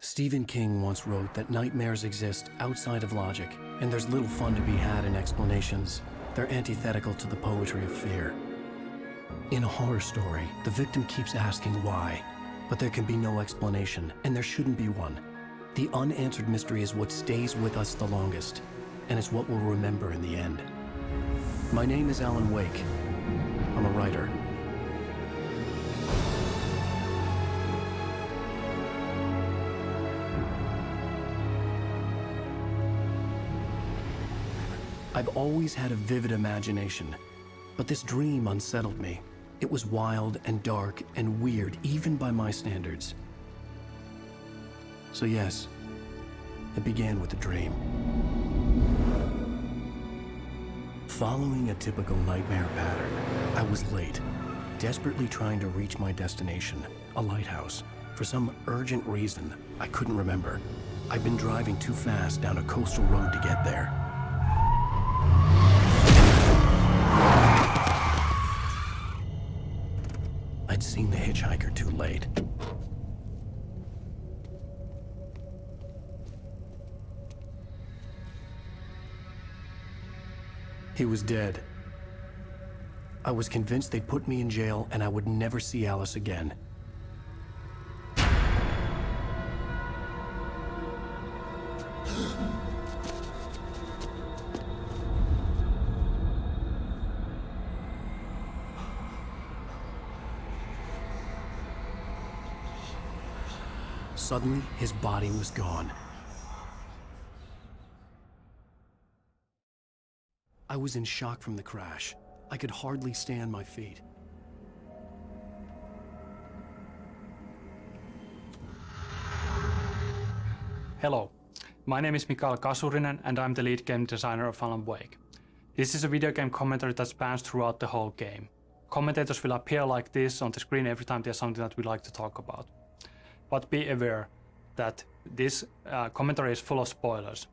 Stephen King once wrote that nightmares exist outside of logic, and there's little fun to be had in explanations. They're antithetical to the poetry of fear. In a horror story, the victim keeps asking why, but there can be no explanation, and there shouldn't be one. The unanswered mystery is what stays with us the longest, and it's what we'll remember in the end. My name is Alan Wake. I'm a writer. I've always had a vivid imagination, but this dream unsettled me. It was wild and dark and weird, even by my standards. So yes, it began with a dream. Following a typical nightmare pattern, I was late, desperately trying to reach my destination, a lighthouse. For some urgent reason, I couldn't remember. I'd been driving too fast down a coastal road to get there. I'd seen the hitchhiker too late. He was dead. I was convinced they'd put me in jail and I would never see Alice again. Suddenly, his body was gone. I was in shock from the crash. I could hardly stay on my feet. Hello, my name is Mikael Kasurinen and I'm the lead game designer of Alan Wake. This is a video game commentary that spans throughout the whole game. Commentators will appear like this on the screen every time there's something that we like to talk about. But be aware that this commentary is full of spoilers.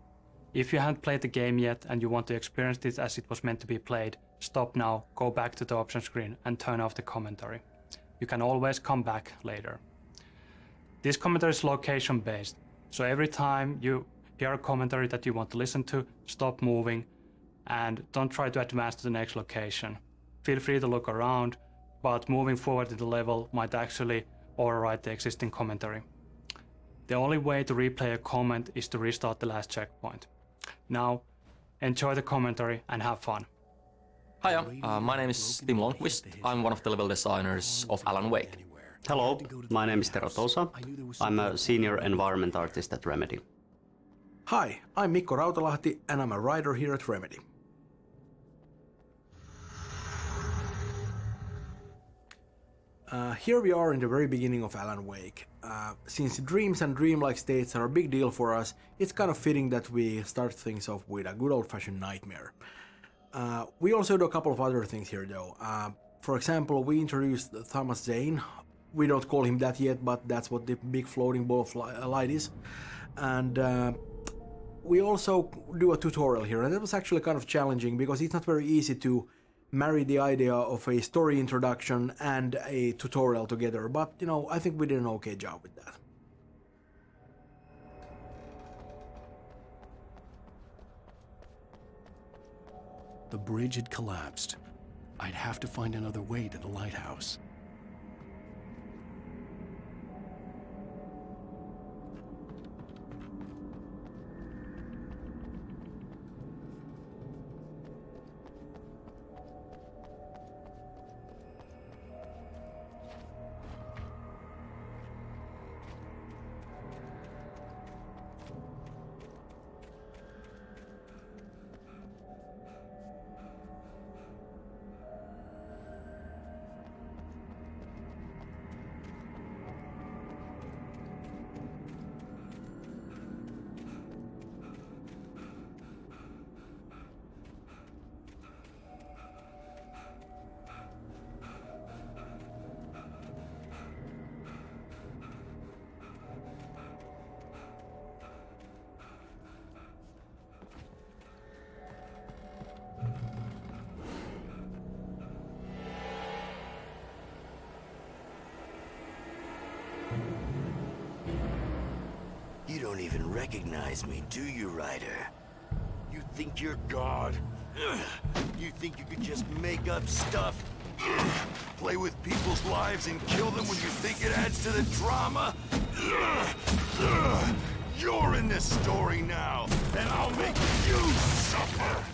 If you haven't played the game yet and you want to experience it as it was meant to be played, stop now, go back to the option screen and turn off the commentary. You can always come back later. This commentary is location based, so every time you hear a commentary that you want to listen to, stop moving and don't try to advance to the next location. Feel free to look around, but moving forward in the level might actually override the existing commentary. The only way to replay a comment is to restart the last checkpoint. Now, enjoy the commentary and have fun. Hiya, my name is Tim Lundqvist. I'm one of the level designers of Alan Wake. Hello, my name is Tero Tosa. I'm a senior environment artist at Remedy. Hi, I'm Mikko Rautalahti and I'm a writer here at Remedy. Here we are in the very beginning of Alan Wake. Since dreams and dreamlike states are a big deal for us, it's kind of fitting that we start things off with a good old-fashioned nightmare. We also do a couple of other things here though. For example, we introduced Thomas Zane. We don't call him that yet, but that's what the big floating ball of light is. And we also do a tutorial here, and that was actually kind of challenging because it's not very easy to marry the idea of a story introduction and a tutorial together, but you know, I think we did an okay job with that. The bridge had collapsed. I'd have to find another way to the lighthouse. don't even recognize me, do you, Ryder? You think you're God? Ugh. You think you could just make up stuff? Ugh. Play with people's lives and kill them when you think it adds to the drama? Ugh. Ugh. You're in this story now, and I'll make you suffer!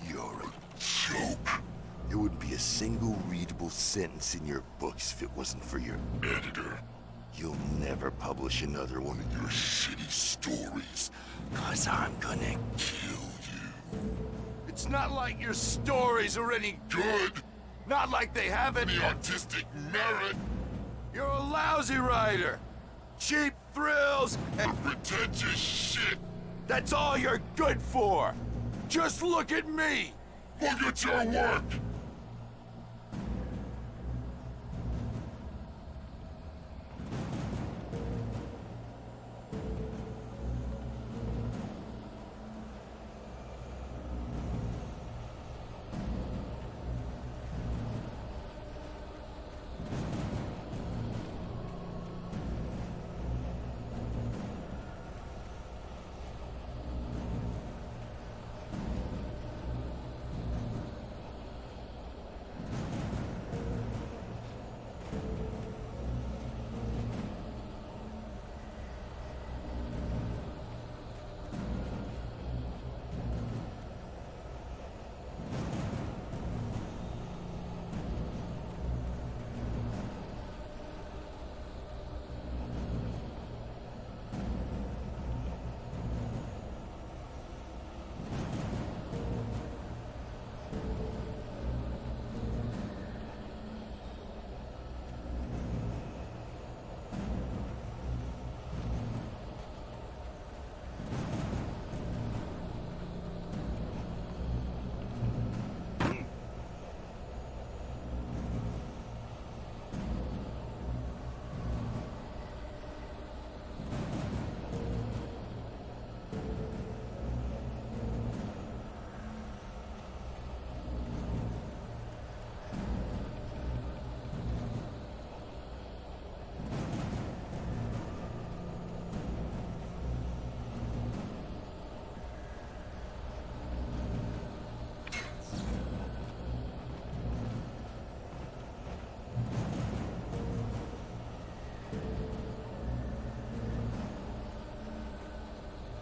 You're a joke. There wouldn't be a single readable sentence in your books if it wasn't for your editor. You'll never publish another one of your shitty stories, 'cause I'm gonna kill you. It's not like your stories are any good. Not like they have any artistic merit. You're a lousy writer. Cheap thrills and pretentious shit. That's all you're good for. Just look at me. Look at your work.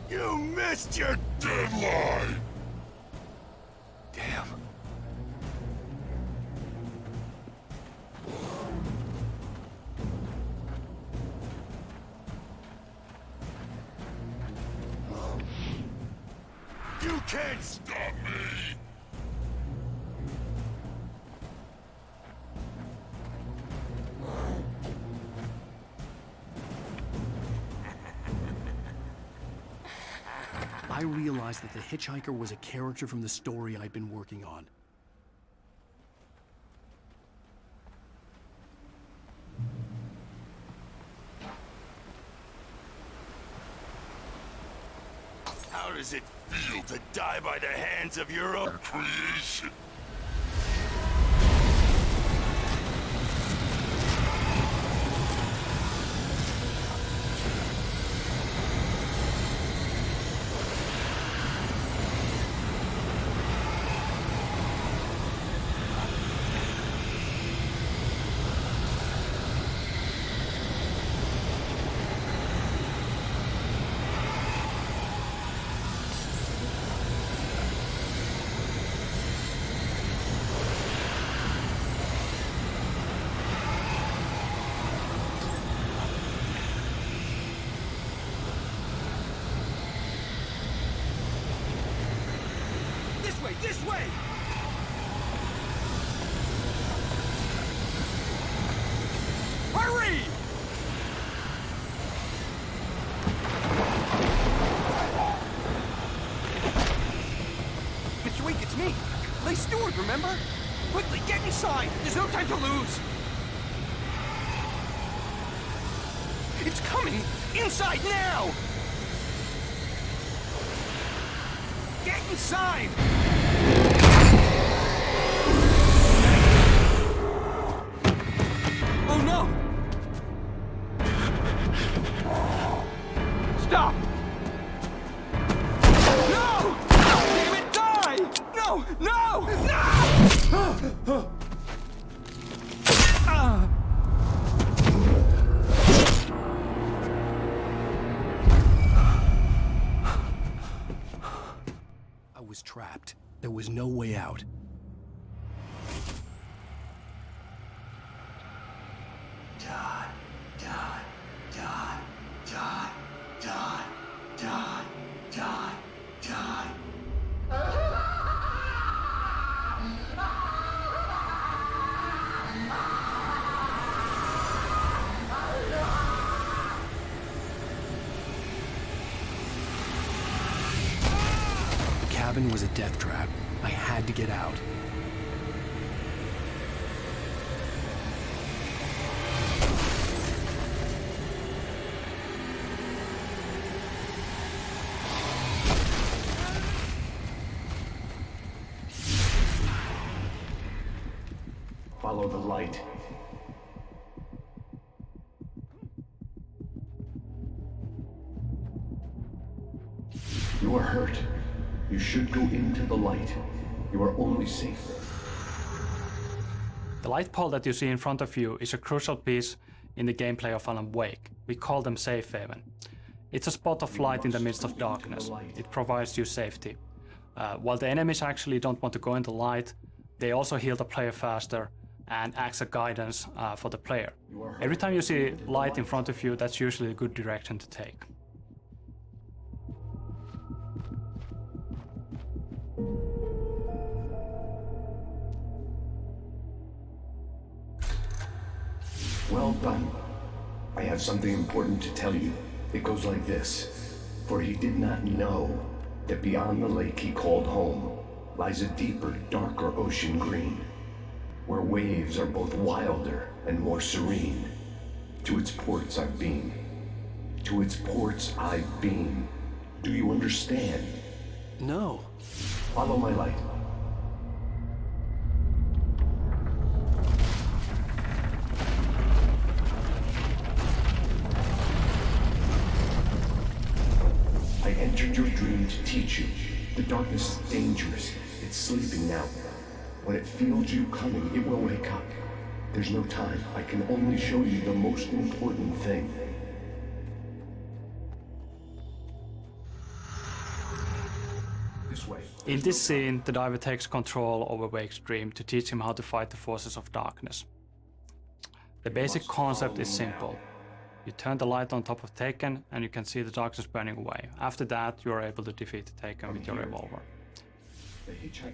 You missed your deadline! Damn. You can't stop me! I realized that the hitchhiker was a character from the story I'd been working on. How does it feel to die by the hands of your own creation? This way! Hurry! Mr. Wake, it's me! Clay Stewart, remember? Quickly, get inside! There's no time to lose! It's coming! Inside now! Get inside! Oh no! Stop! trapped. There was no way out. Die, die, die, die, die, die, die, die. The cabin was a death trap. I had to get out. Follow the light. You are hurt. You should go into the light. You are only safe. The light pole that you see in front of you is a crucial piece in the gameplay of Alan Wake. We call them Safe Haven. It's a spot of light in the midst of darkness. It provides you safety. While the enemies actually don't want to go in the light, they also heal the player faster and acts as guidance for the player. Every time you see light in front of you, that's usually a good direction to take. Well done. I have something important to tell you. It goes like this. For he did not know that beyond the lake he called home lies a deeper, darker ocean green, where waves are both wilder and more serene. To its ports I've been. To its ports I've been. Do you understand? No. Follow my light. I entered your dream to teach you. The darkness is dangerous. It's sleeping now. When it feels you coming, it will wake up. There's no time. I can only show you the most important thing. This way. In this scene, the diver takes control over Wake's dream to teach him how to fight the forces of darkness. The basic concept is simple. You turn the light on top of Taken and you can see the darkness burning away. After that, you are able to defeat the Taken with your revolver.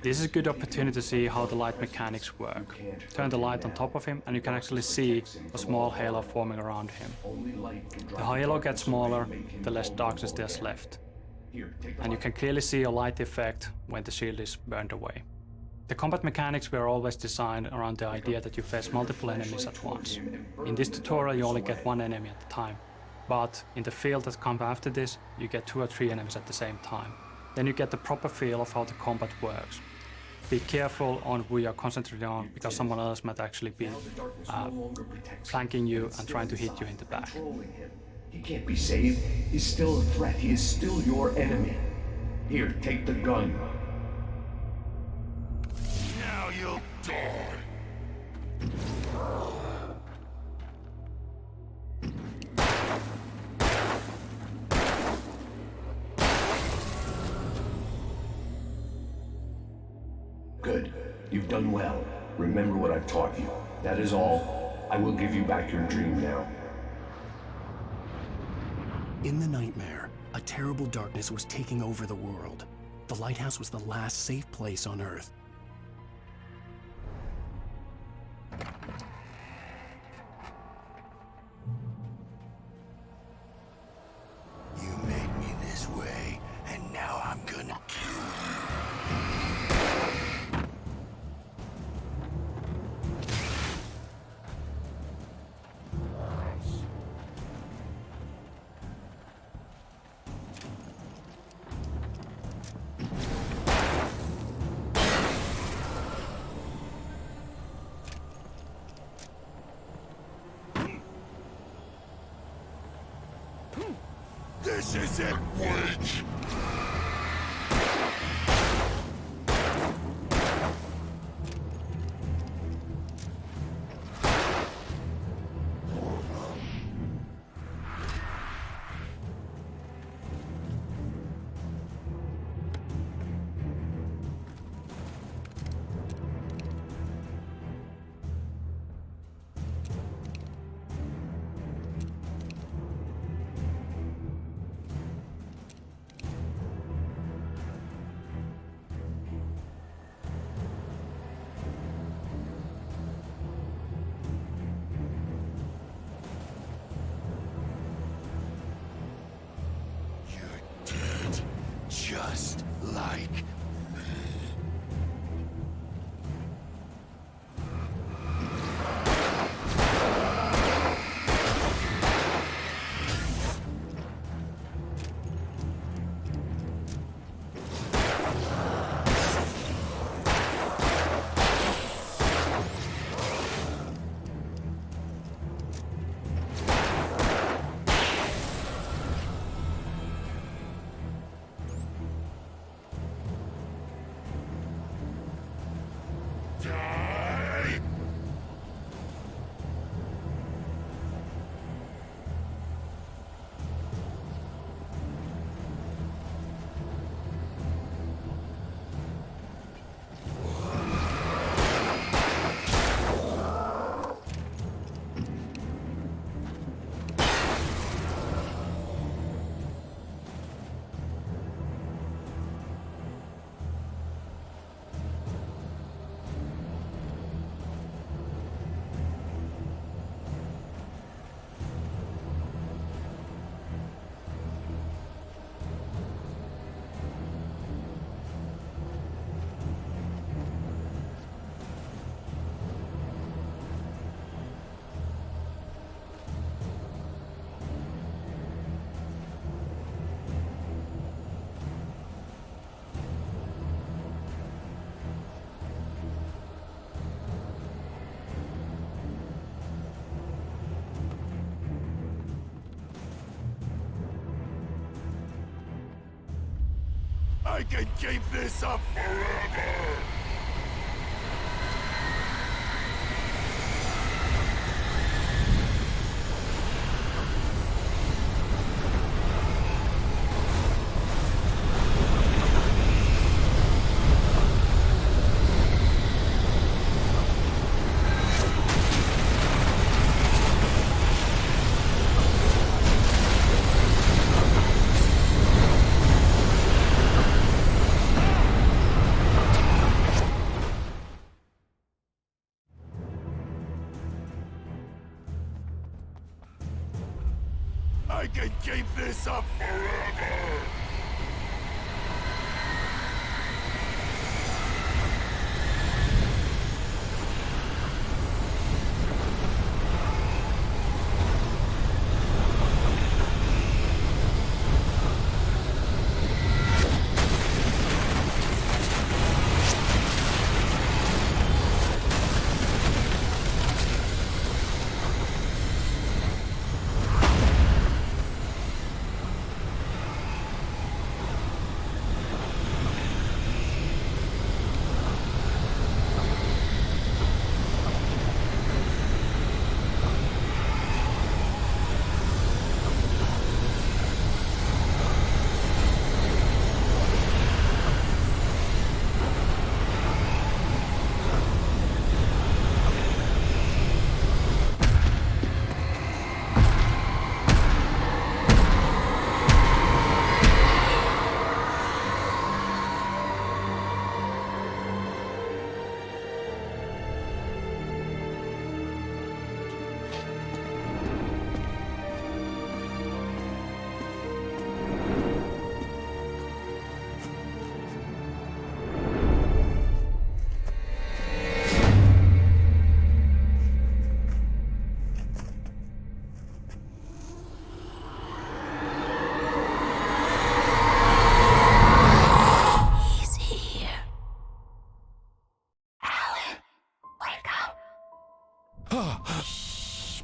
This is a good opportunity to see how the light mechanics work. Turn the light on top of him and you can actually see a small halo forming around him. The halo gets smaller, the less darkness there's left. And you can clearly see a light effect when the shield is burned away. The combat mechanics were always designed around the idea that you face multiple enemies at once. In this tutorial you only get one enemy at a time, but in the field that comes after this, you get 2 or 3 enemies at the same time. Then you get the proper feel of how the combat works. Be careful on who you're concentrating on, because someone else might actually be flanking you and trying to hit you in the back. He can't be saved. He's still a threat. He is still your enemy. Here, take the gun. Now you'll die. Good. You've done well. Remember what I've taught you. That is all. I will give you back your dream now. In the nightmare, a terrible darkness was taking over the world. The lighthouse was the last safe place on Earth. You made me this way, and now I'm gonna kill you. This is it, Wake! I can keep this up forever! I can keep this up forever!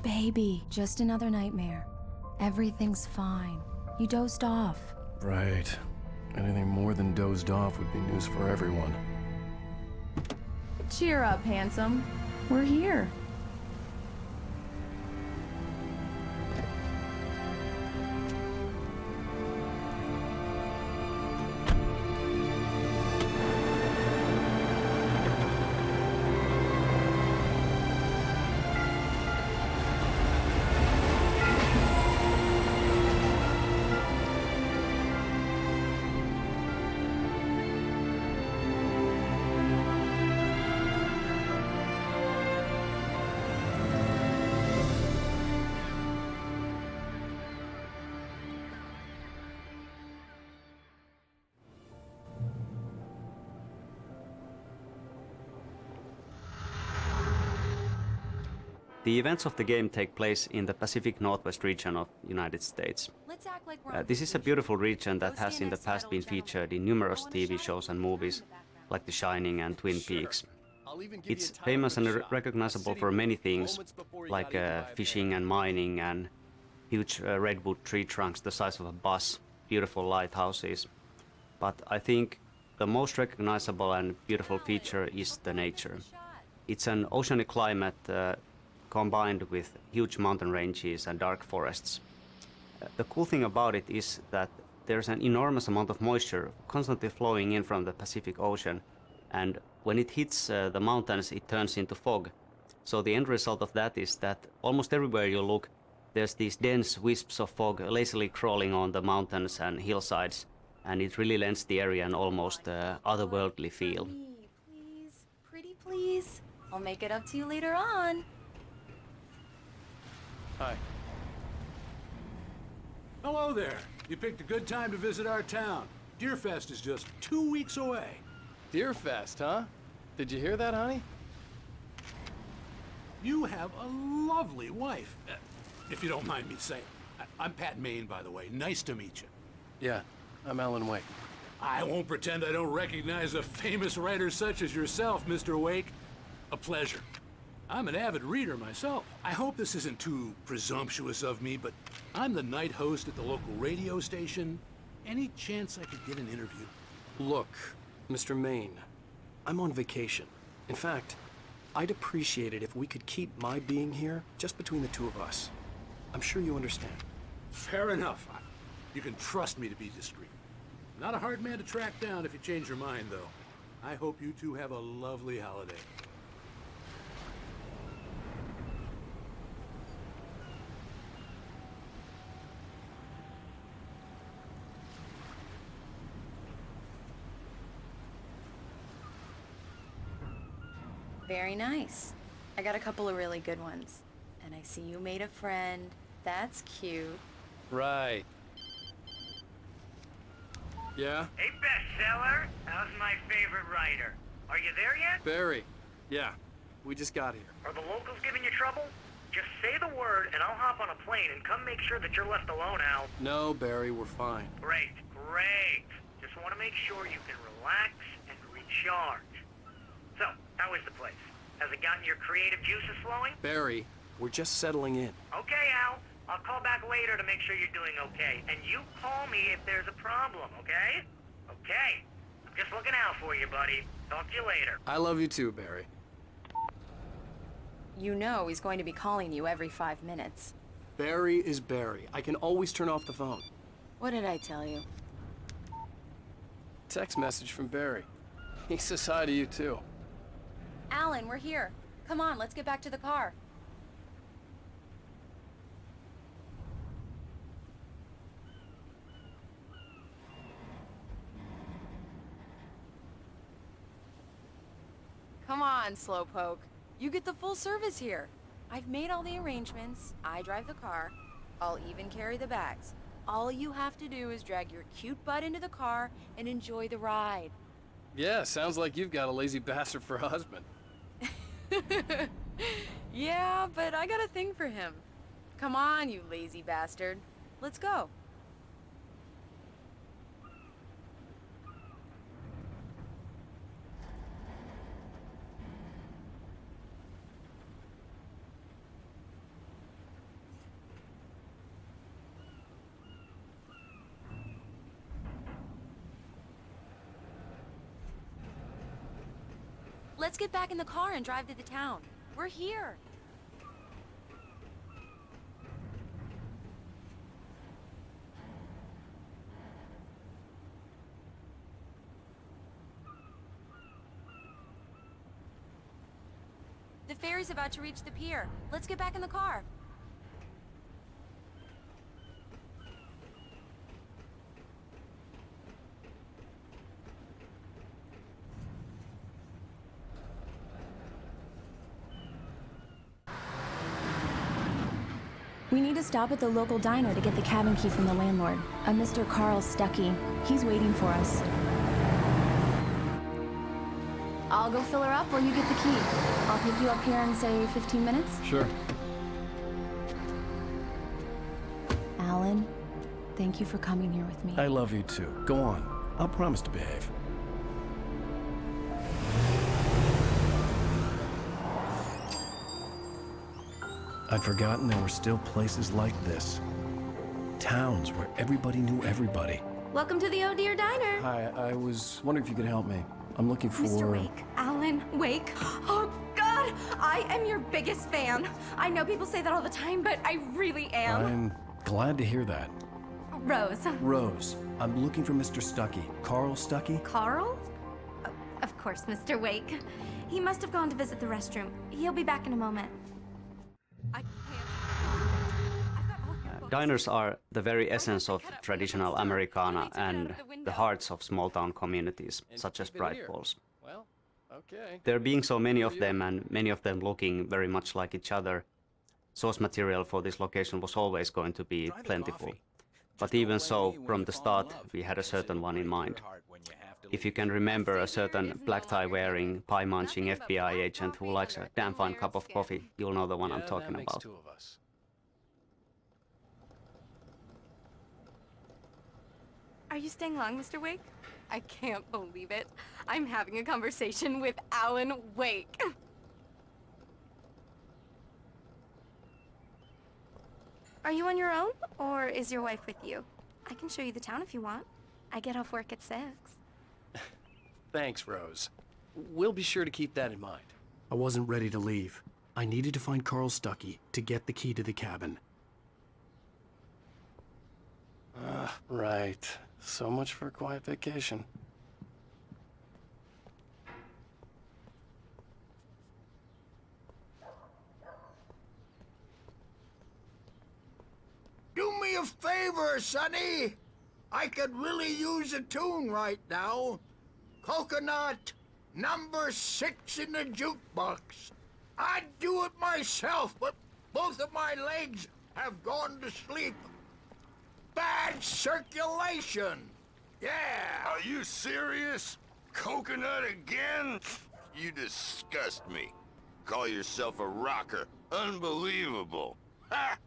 Baby, just another nightmare. Everything's fine. You dozed off. Right. Anything more than dozed off would be news for everyone. Cheer up, handsome. We're here. The events of the game take place in the Pacific Northwest region of United States. Let's act like we're on This is a vacation. beautiful region that Go has stand in the next to that past old been gentleman. featured in numerous Go in the TV shadows shows and and movies, in the background. like The Shining and Twin Peaks. I'll even give you It's a time famous for the and shot. recognizable City for many things, moments before he like got eaten by a fishing bear. and mining and huge redwood tree trunks the size of a bus, beautiful lighthouses. But I think the most recognizable and beautiful feature is the nature. It's an oceanic climate combined with huge mountain ranges and dark forests. The cool thing about it is that there's an enormous amount of moisture constantly flowing in from the Pacific Ocean, and when it hits the mountains it turns into fog. So the end result of that is that almost everywhere you look there's these dense wisps of fog lazily crawling on the mountains and hillsides, and it really lends the area an almost otherworldly feel. Please, pretty please. I'll make it up to you later on. Hi. Hello there. You picked a good time to visit our town. Deerfest is just 2 weeks away. Deerfest, huh? Did you hear that, honey? You have a lovely wife, if you don't mind me saying. I'm Pat Maine, by the way. Nice to meet you. Yeah, I'm Alan Wake. I won't pretend I don't recognize a famous writer such as yourself, Mr. Wake. A pleasure. I'm an avid reader myself. I hope this isn't too presumptuous of me, but I'm the night host at the local radio station. Any chance I could get an interview? Look, Mr. Maine, I'm on vacation. In fact, I'd appreciate it if we could keep my being here just between the two of us. I'm sure you understand. Fair enough. You can trust me to be discreet. Not a hard man to track down if you change your mind, though. I hope you two have a lovely holiday. Very nice. I got a couple of really good ones. And I see you made a friend. That's cute. Right. Yeah? Hey, bestseller. How's my favorite writer? Are you there yet? Barry. Yeah. We just got here. Are the locals giving you trouble? Just say the word and I'll hop on a plane and come make sure that you're left alone, Al. No, Barry, we're fine. Great, great. Just want to make sure you can relax and recharge. So, how is the place? Has it gotten your creative juices flowing? Barry, we're just settling in. Okay, Al. I'll call back later to make sure you're doing okay. And you call me if there's a problem, okay? Okay. I'm just looking out for you, buddy. Talk to you later. I love you too, Barry. You know he's going to be calling you every 5 minutes. Barry is Barry. I can always turn off the phone. What did I tell you? Text message from Barry. He says hi to you too. Alan, we're here. Come on, let's get back to the car. Come on, Slowpoke. You get the full service here. I've made all the arrangements. I drive the car. I'll even carry the bags. All you have to do is drag your cute butt into the car and enjoy the ride. Yeah, sounds like you've got a lazy bastard for a husband. Yeah, but I got a thing for him. Come on, you lazy bastard. Let's go. Let's get back in the car and drive to the town. We're here. The ferry's about to reach the pier. Let's get back in the car. We need to stop at the local diner to get the cabin key from the landlord, a Mr. Carl Stuckey. He's waiting for us. I'll go fill her up while you get the key. I'll pick you up here in, say, 15 minutes? Sure. Alan, thank you for coming here with me. I love you too. Go on. I'll promise to behave. I'd forgotten there were still places like this. Towns where everybody knew everybody. Welcome to the Oh Dear Diner. Hi, I was wondering if you could help me. I'm looking for... Mr. Wake. Alan Wake. Oh, God! I am your biggest fan. I know people say that all the time, but I really am. I'm glad to hear that. Rose. Rose, I'm looking for Mr. Stuckey. Carl Stuckey? Carl? Of course, Mr. Wake. He must have gone to visit the restroom. He'll be back in a moment. Diners are the very essence of traditional Americana and the hearts of small-town communities, such as Bright Falls. Well, okay. There being so many of them, and many of them looking very much like each other, source material for this location was always going to be plentiful. But even so, from the start, we had a certain one in mind. If you can remember a certain black tie-wearing, pie-munching FBI agent who likes a damn fine cup of coffee, you'll know the one I'm talking about. Are you staying long, Mr. Wake? I can't believe it. I'm having a conversation with Alan Wake. Are you on your own, or is your wife with you? I can show you the town if you want. I get off work at 6. Thanks, Rose. We'll be sure to keep that in mind. I wasn't ready to leave. I needed to find Carl Stuckey to get the key to the cabin. Right. So much for a quiet vacation. Do me a favor, Sonny. I could really use a tune right now. Coconut, number 6 in the jukebox. I'd do it myself, but both of my legs have gone to sleep. Bad circulation. Yeah. Are you serious? Coconut again? You disgust me. Call yourself a rocker. Unbelievable. Ha!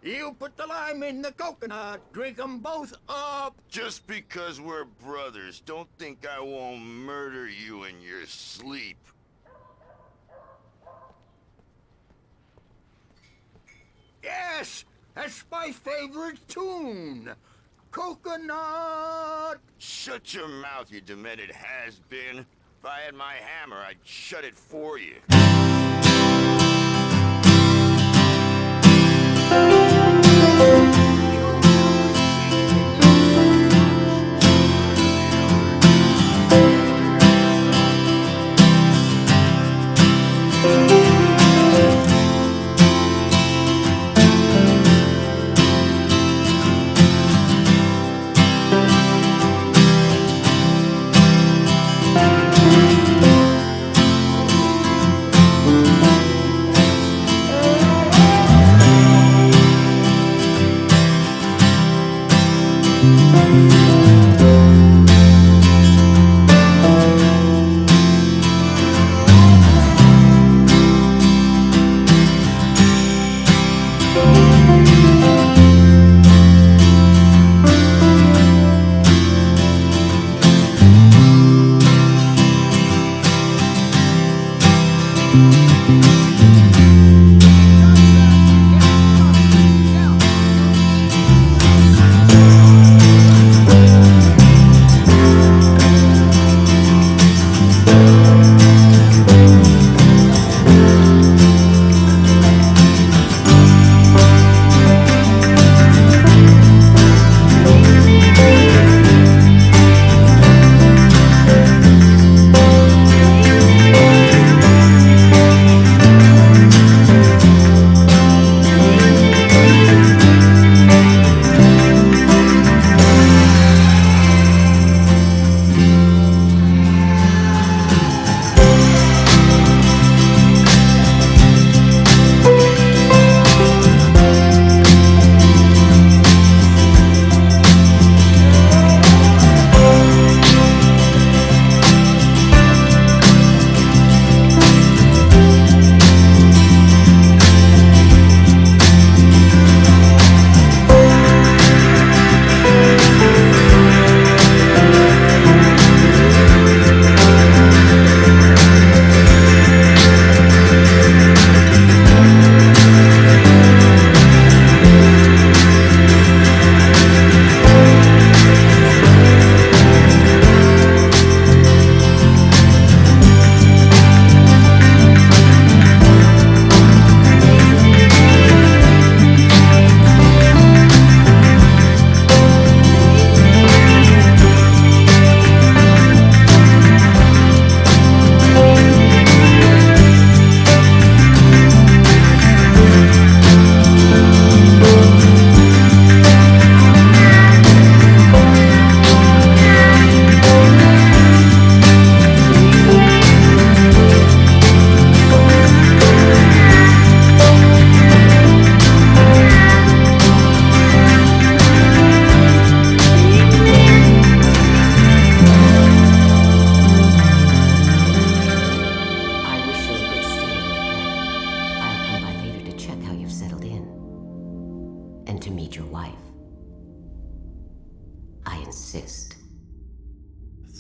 You put the lime in the coconut. Drink them both up. Just because we're brothers, don't think I won't murder you in your sleep. Yes, that's my favorite tune. Coconut. Shut your mouth, you demented has-been. If I had my hammer, I'd shut it for you.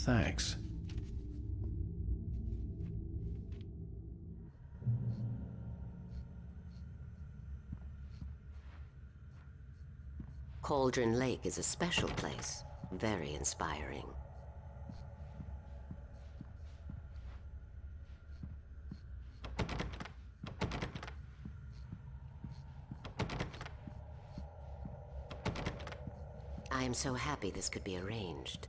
Thanks. Cauldron Lake is a special place. Very inspiring. I am so happy this could be arranged.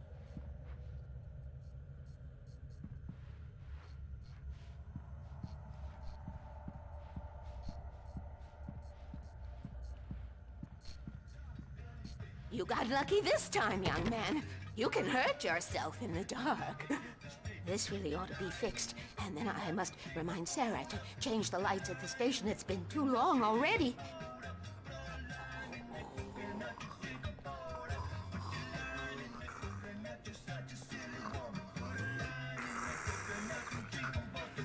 You got lucky this time, young man. You can hurt yourself in the dark. This really ought to be fixed, and then I must remind Sarah to change the lights at the station. It's been too long already.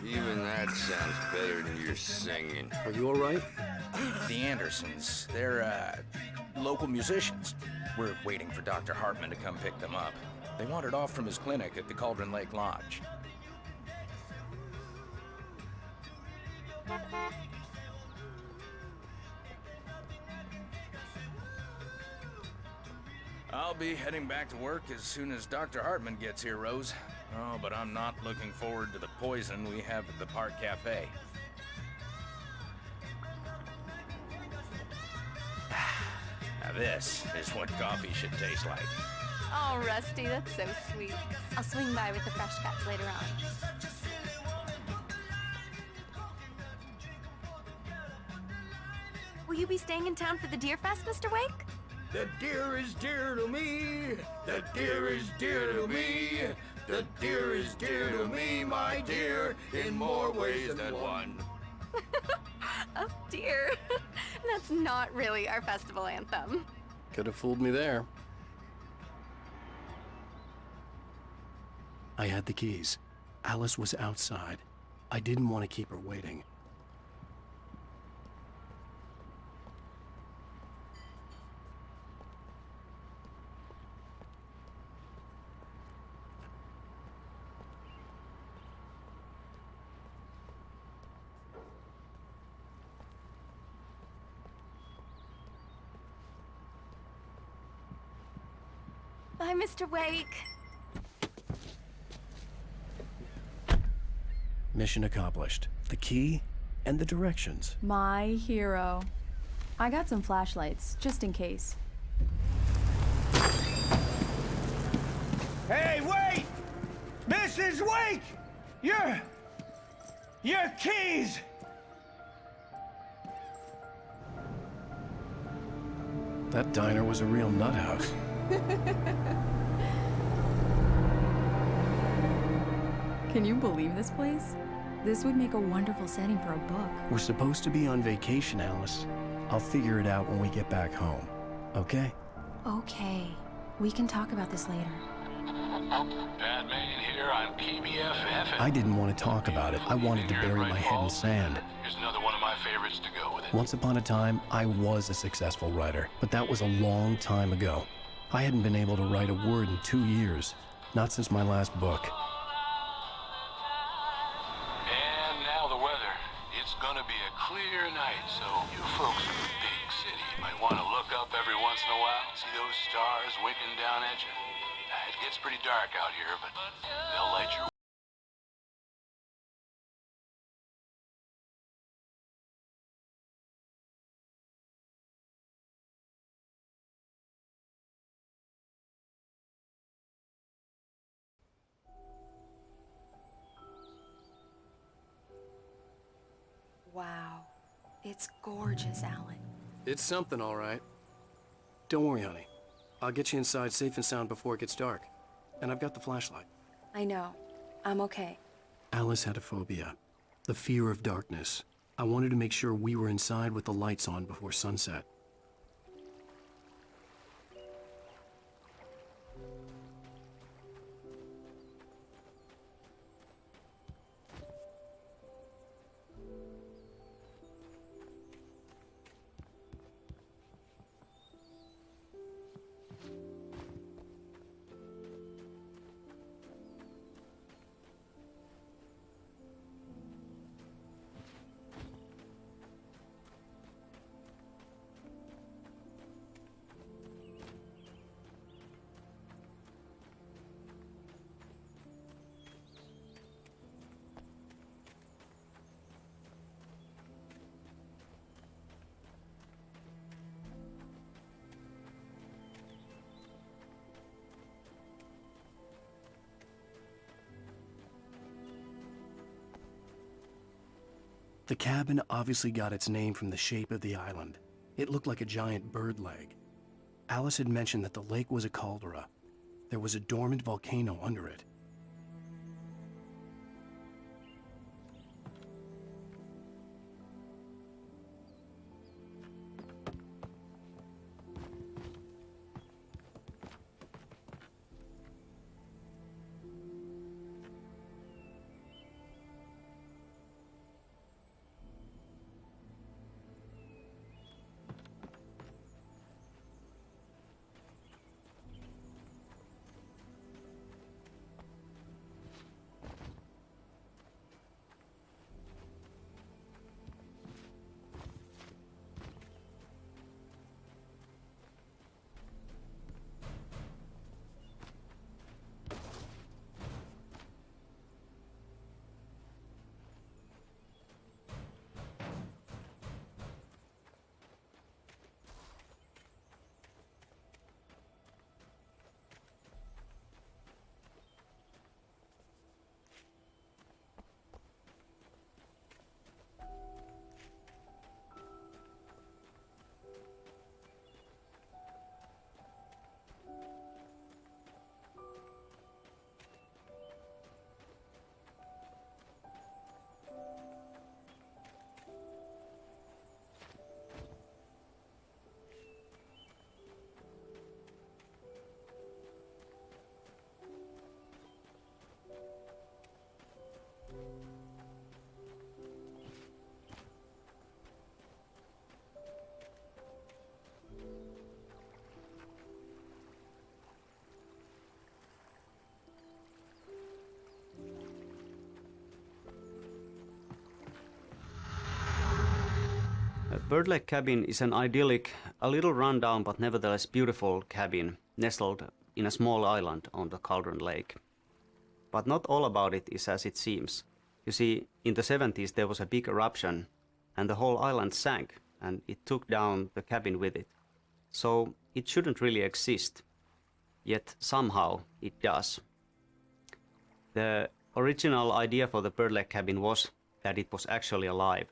Even that sounds better than your singing. Are you all right? The Andersons, they're, local musicians. We're waiting for Dr. Hartman to come pick them up. They wandered off from his clinic at the Cauldron Lake Lodge. I'll be heading back to work as soon as Dr. Hartman gets here, Rose. Oh, but I'm not looking forward to the poison we have at the Park Cafe. Now this is what coffee should taste like. Oh, Rusty, that's so sweet. I'll swing by with the fresh cuts later on. Will you be staying in town for the Deer Fest, Mr. Wake? The deer is dear to me. The deer is dear to me. The deer is dear to me, my dear, in more ways than one. Oh, dear. That's not really our festival anthem. Could have fooled me there. I had the keys. Alice was outside. I didn't want to keep her waiting. Bye, Mr. Wake. Mission accomplished. The key and the directions. My hero. I got some flashlights, just in case. Hey, wait! Mrs. Wake! Your keys! That diner was a real nut house. Can you believe this place? This would make a wonderful setting for a book. We're supposed to be on vacation, Alice. I'll figure it out when we get back home. Okay? Okay. We can talk about this later. Batman here on PBFF. I didn't want to talk about it. I wanted to bury my head in sand. Here's another one of my favorites to go with it. Once upon a time, I was a successful writer, but that was a long time ago. I hadn't been able to write a word in 2 years, not since my last book. And now the weather. It's gonna be a clear night, so you folks in the big city might want to look up every once in a while, see those stars winking down at you. It gets pretty dark out here, but they'll light your Wow. It's gorgeous, Alan. It's something, all right. Don't worry, honey. I'll get you inside safe and sound before it gets dark. And I've got the flashlight. I know. I'm okay. Alice had a phobia, the fear of darkness. I wanted to make sure we were inside with the lights on before sunset. The cabin obviously got its name from the shape of the island. It looked like a giant bird leg. Alice had mentioned that the lake was a caldera. There was a dormant volcano under it. Bird Lake Cabin is an idyllic, a little rundown but nevertheless beautiful cabin nestled in a small island on the Cauldron Lake. But not all about it is as it seems. You see, in the 70s there was a big eruption and the whole island sank and it took down the cabin with it. So it shouldn't really exist. Yet somehow it does. The original idea for the Bird Lake Cabin was that it was actually alive,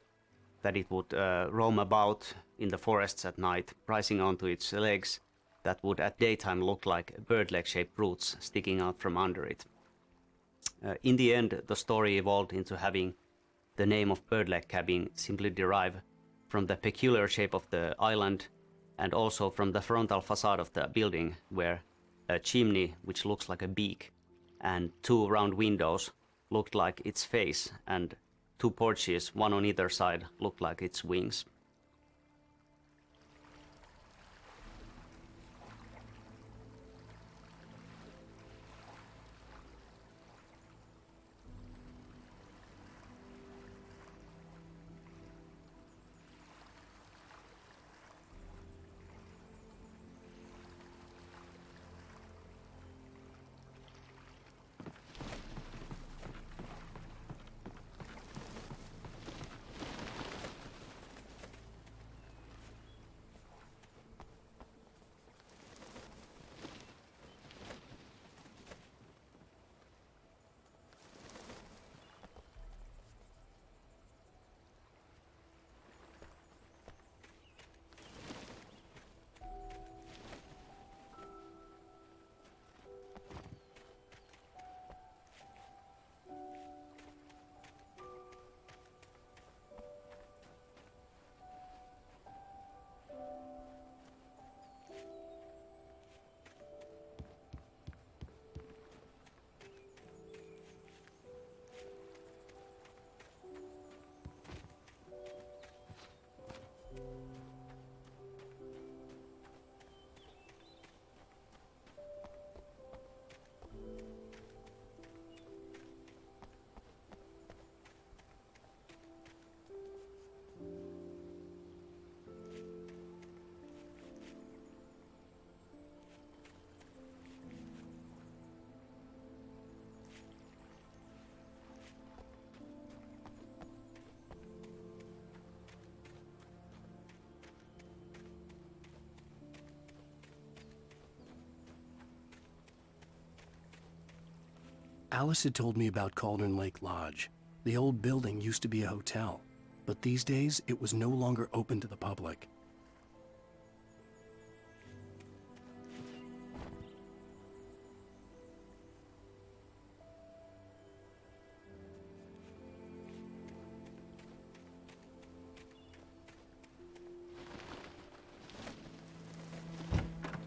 that it would roam about in the forests at night, rising onto its legs that would at daytime look like bird leg-shaped roots sticking out from under it. In the end, the story evolved into having the name of Bird Lake Cabin simply derive from the peculiar shape of the island and also from the frontal facade of the building, where a chimney, which looks like a beak, and two round windows looked like its face, and two porches, one on either side, looked like its wings. Alice had told me about Cauldron Lake Lodge. The old building used to be a hotel. but these days it was no longer open to the public.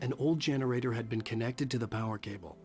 An old generator had been connected to the power cable.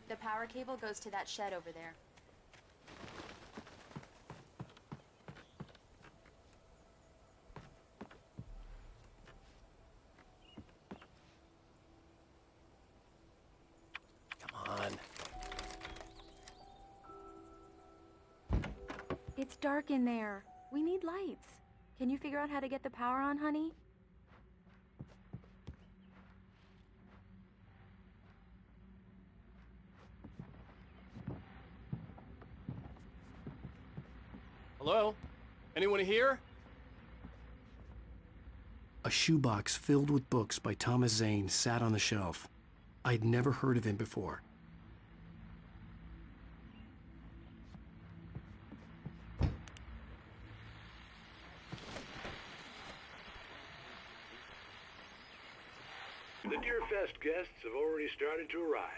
The power cable goes to that shed over there. Come on. It's dark in there. We need lights. Can you figure out how to get the power on, honey? Hello? Anyone here? A shoebox filled with books by Thomas Zane sat on the shelf. I'd never heard of him before. The Deerfest guests have already started to arrive.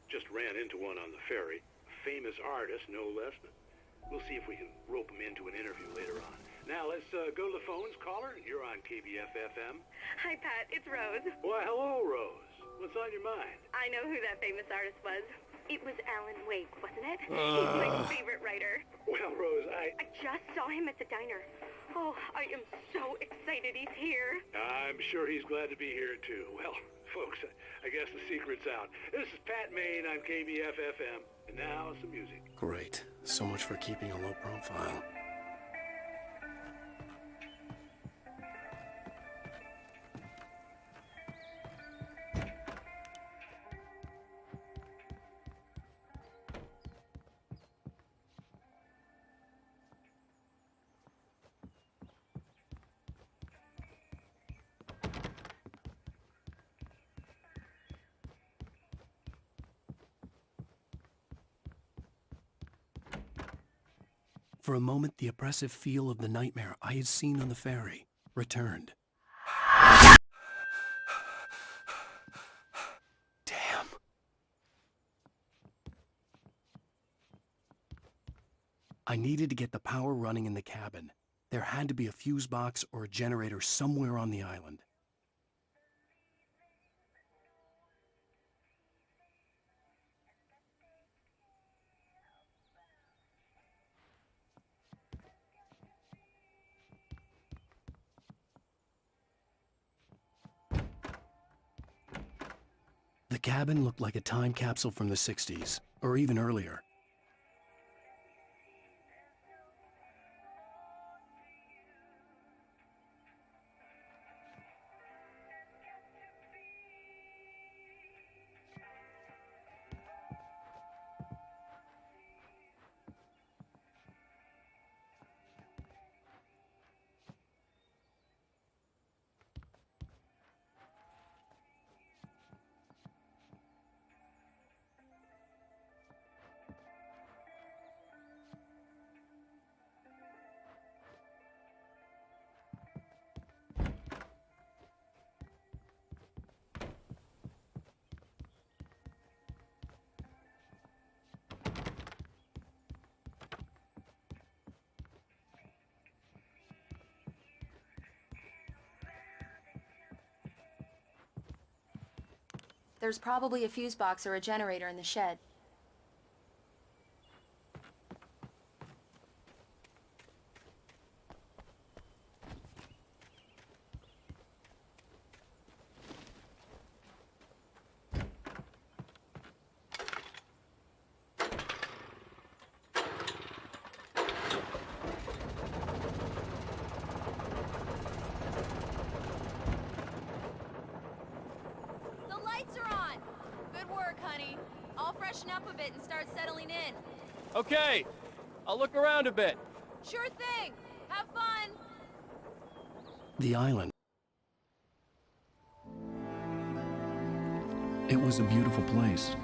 Just ran into one on the ferry. A famous artist, no less. We'll see if we can rope him into an interview later on. Now, let's go to the phones. Caller, you're on KBF-FM. Hi, Pat. It's Rose. Why, hello, Rose. What's on your mind? I know who that famous artist was. It was Alan Wake, wasn't it? He's my favorite writer. Well, Rose, I just saw him at the diner. Oh, I am so excited he's here. I'm sure he's glad to be here, too. Well, folks, I guess the secret's out. This is Pat Maine on KBF-FM. And now, some music. Great. So much for keeping a low profile. For a moment, the oppressive feel of the nightmare I had seen on the ferry returned. Damn. I needed to get the power running in the cabin. There had to be a fuse box or a generator somewhere on the island. The cabin looked like a time capsule from the 60s, or even earlier. There's probably a fuse box or a generator in the shed. honey. I'll freshen up a bit and start settling in. Okay, I'll look around a bit. Sure thing. Have fun. The island. It was a beautiful place.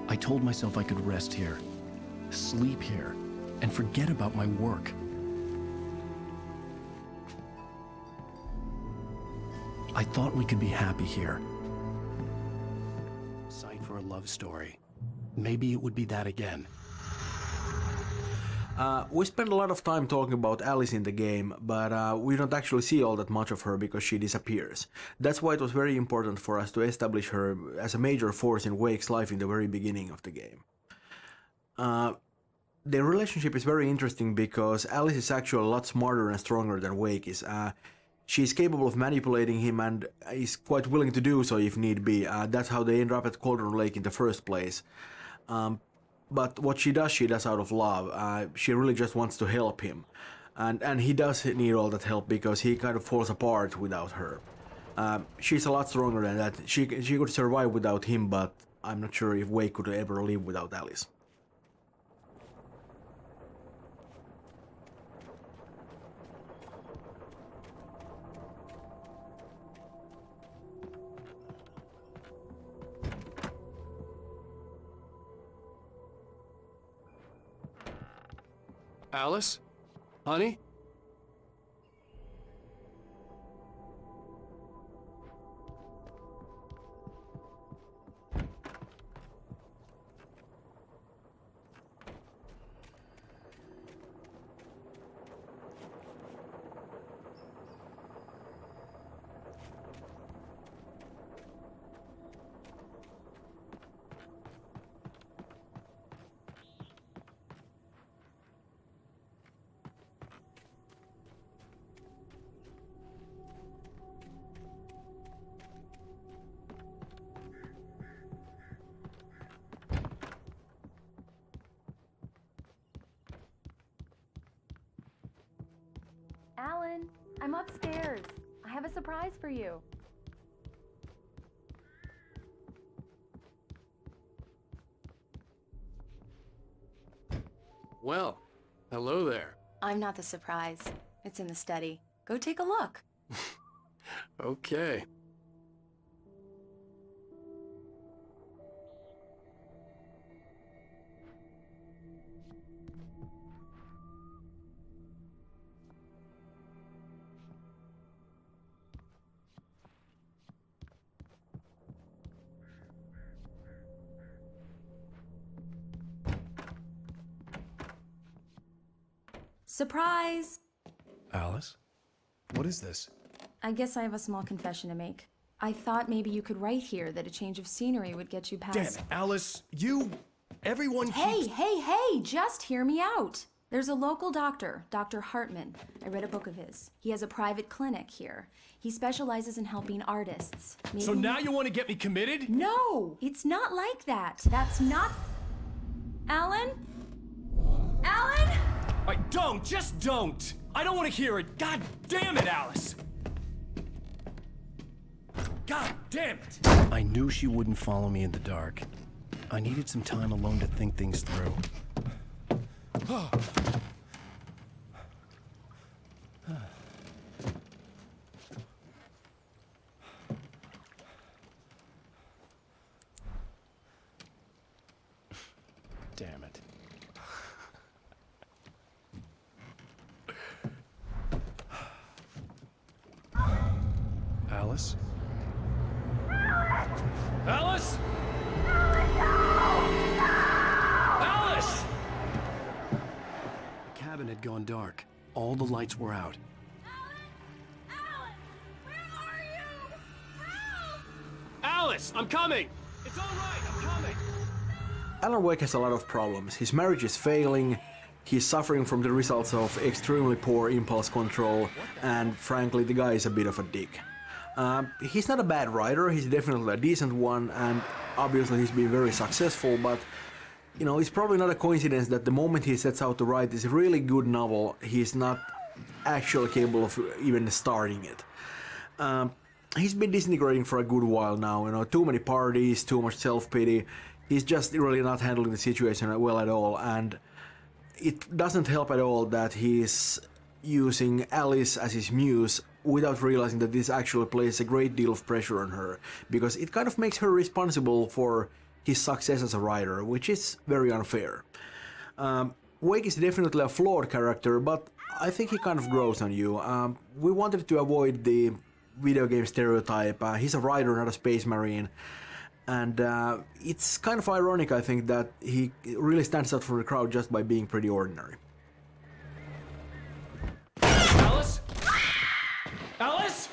I told myself I could rest here, sleep here, and forget about my work. I thought we could be happy here. Sight for a love story. Maybe it would be that again. We spend a lot of time talking about Alice in the game, but we don't actually see all that much of her because she disappears. That's why it was very important for us to establish her as a major force in Wake's life in the very beginning of the game. Their relationship is very interesting because Alice is actually a lot smarter and stronger than Wake is. She's capable of manipulating him and is quite willing to do so if need be. That's how they end up at Cauldron Lake in the first place. But what she does out of love. She really just wants to help him. And he does need all that help because he kind of falls apart without her. She's a lot stronger than that. She could survive without him, but I'm not sure if Wake could ever live without Alice. Alice? Honey? Alan, I'm upstairs. I have a surprise for you. Well, hello there. I'm not the surprise. It's in the study. Go take a look. Okay. Surprise! Alice? What is this? I guess I have a small confession to make. I thought maybe you could write here that a change of scenery would get you past... Damn it, Alice! Everyone keeps... Hey! Just hear me out! There's a local doctor, Dr. Hartman. I read a book of his. He has a private clinic here. He specializes in helping artists. So now you want to get me committed? No! It's not like that. That's not... Alan? Alan? Just don't! I don't want to hear it! God damn it, Alice! God damn it! I knew she wouldn't follow me in the dark. I needed some time alone to think things through. Damn it. Alice? Alice? Alice! The cabin had gone dark. All the lights were out. Alice, I'm coming! It's all right, I'm coming! Alan Wake has a lot of problems. His marriage is failing, he's suffering from the results of extremely poor impulse control, and frankly, the guy is a bit of a dick. He's not a bad writer, he's definitely a decent one, and obviously he's been very successful, but you know, it's probably not a coincidence that the moment he sets out to write this really good novel, he's not actually capable of even starting it. he's been disintegrating for a good while now. You know, too many parties, too much self-pity. He's just really not handling the situation well at all, and it doesn't help at all that he's using Alice as his muse without realizing that this actually places a great deal of pressure on her, because it kind of makes her responsible for his success as a writer, which is very unfair. Wake is definitely a flawed character, but I think he kind of grows on you. We wanted to avoid the video game stereotype. He's a writer, not a space marine. And it's kind of ironic, I think, that he really stands out from the crowd just by being pretty ordinary. Alice? Alice?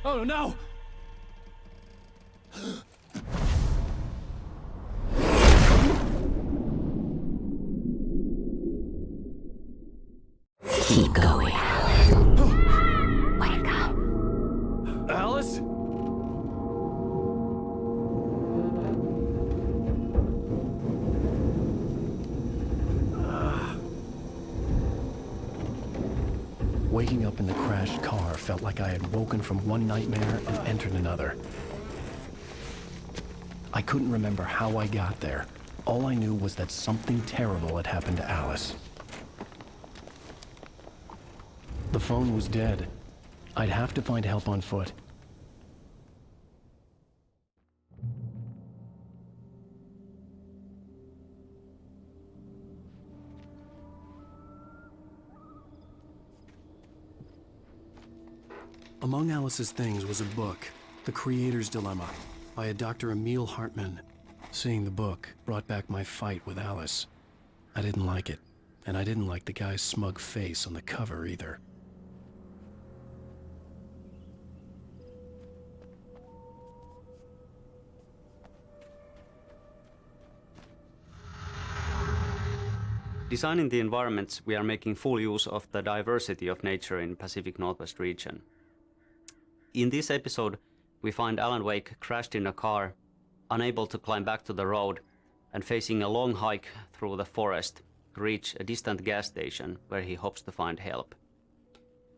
Oh no! Keep going. Wake up. Alice? Waking up in the crashed car felt like I had woken from one nightmare and entered another. I couldn't remember how I got there. All I knew was that something terrible had happened to Alice. The phone was dead. I'd have to find help on foot. Among Alice's things was a book, The Creator's Dilemma, by a Dr. Emil Hartman. Seeing the book brought back my fight with Alice. I didn't like it, and I didn't like the guy's smug face on the cover either. Designing the environments, we are making full use of the diversity of nature in Pacific Northwest region. In this episode, we find Alan Wake crashed in a car, unable to climb back to the road, and facing a long hike through the forest to reach a distant gas station where he hopes to find help.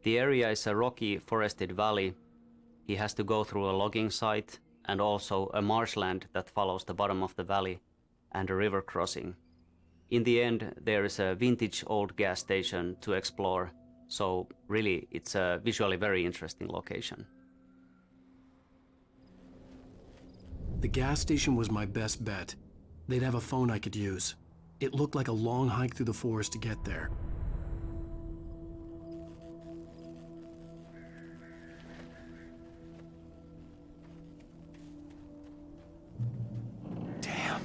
The area is a rocky, forested valley. He has to go through a logging site and also a marshland that follows the bottom of the valley and a river crossing. In the end, there is a vintage old gas station to explore, so really it's a visually very interesting location. The gas station was my best bet. They'd have a phone I could use. It looked like a long hike through the forest to get there. Damn.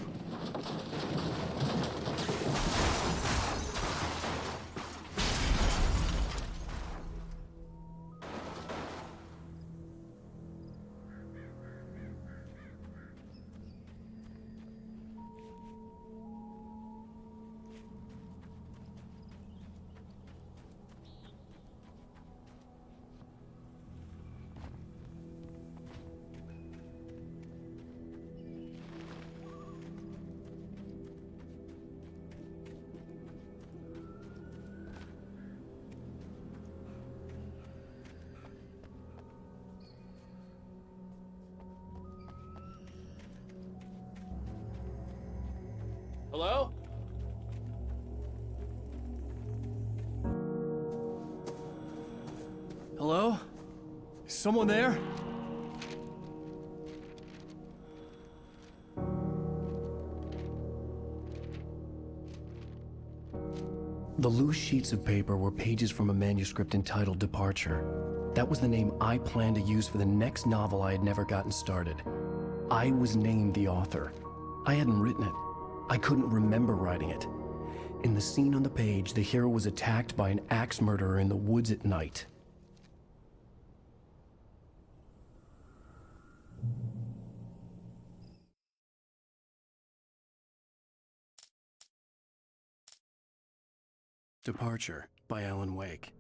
Hello? Hello? Is someone there? The loose sheets of paper were pages from a manuscript entitled Departure. That was the name I planned to use for the next novel I had never gotten started. I was named the author. I hadn't written it. I couldn't remember writing it. In the scene on the page, the hero was attacked by an axe murderer in the woods at night. Departure by Alan Wake.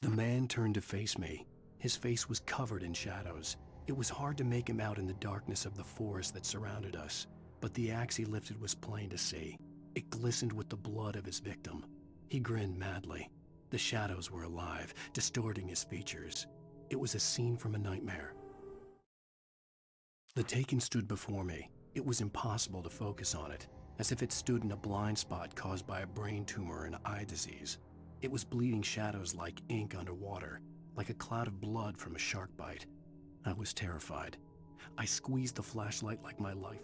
The man turned to face me. His face was covered in shadows. It was hard to make him out in the darkness of the forest that surrounded us, but the axe he lifted was plain to see. It glistened with the blood of his victim. He grinned madly. The shadows were alive, distorting his features. It was a scene from a nightmare. The Taken stood before me. It was impossible to focus on it, as if it stood in a blind spot caused by a brain tumor and eye disease. It was bleeding shadows like ink underwater, like a cloud of blood from a shark bite. I was terrified. I squeezed the flashlight like my life.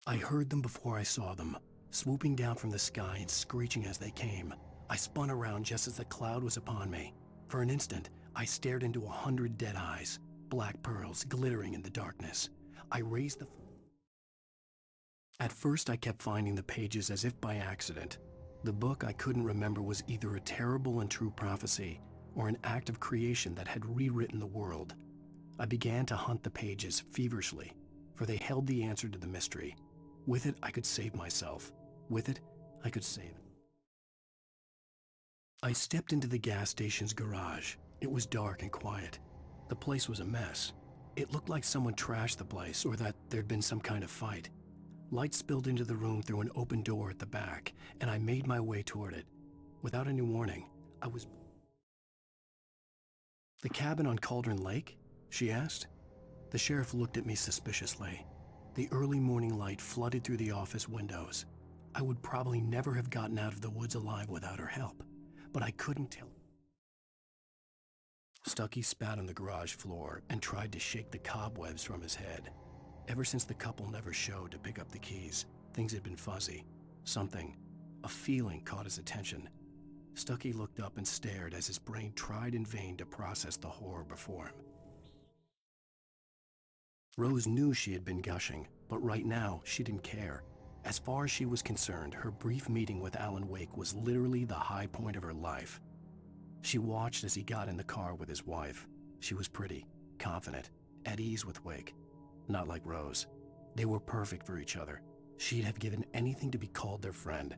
I heard them before I saw them, swooping down from the sky and screeching as they came. I spun around just as the cloud was upon me. For an instant, I stared into 100 dead eyes, black pearls glittering in the darkness. I raised the... At first, I kept finding the pages as if by accident. The book I couldn't remember was either a terrible and true prophecy or an act of creation that had rewritten the world. I began to hunt the pages feverishly, for they held the answer to the mystery. With it, I could save myself. With it, I could save it. I stepped into the gas station's garage. It was dark and quiet. The place was a mess. It looked like someone trashed the place or that there'd been some kind of fight. Light spilled into the room through an open door at the back, and I made my way toward it. Without any warning, I was... "The cabin on Cauldron Lake?" she asked. The sheriff looked at me suspiciously. The early morning light flooded through the office windows. I would probably never have gotten out of the woods alive without her help, but I couldn't tell. Stucky spat on the garage floor and tried to shake the cobwebs from his head. Ever since the couple never showed to pick up the keys, things had been fuzzy. Something, a feeling, caught his attention. Stucky looked up and stared as his brain tried in vain to process the horror before him. Rose knew she had been gushing, but right now she didn't care. As far as she was concerned, her brief meeting with Alan Wake was literally the high point of her life. She watched as he got in the car with his wife. She was pretty, confident, at ease with Wake. Not like Rose. They were perfect for each other. She'd have given anything to be called their friend.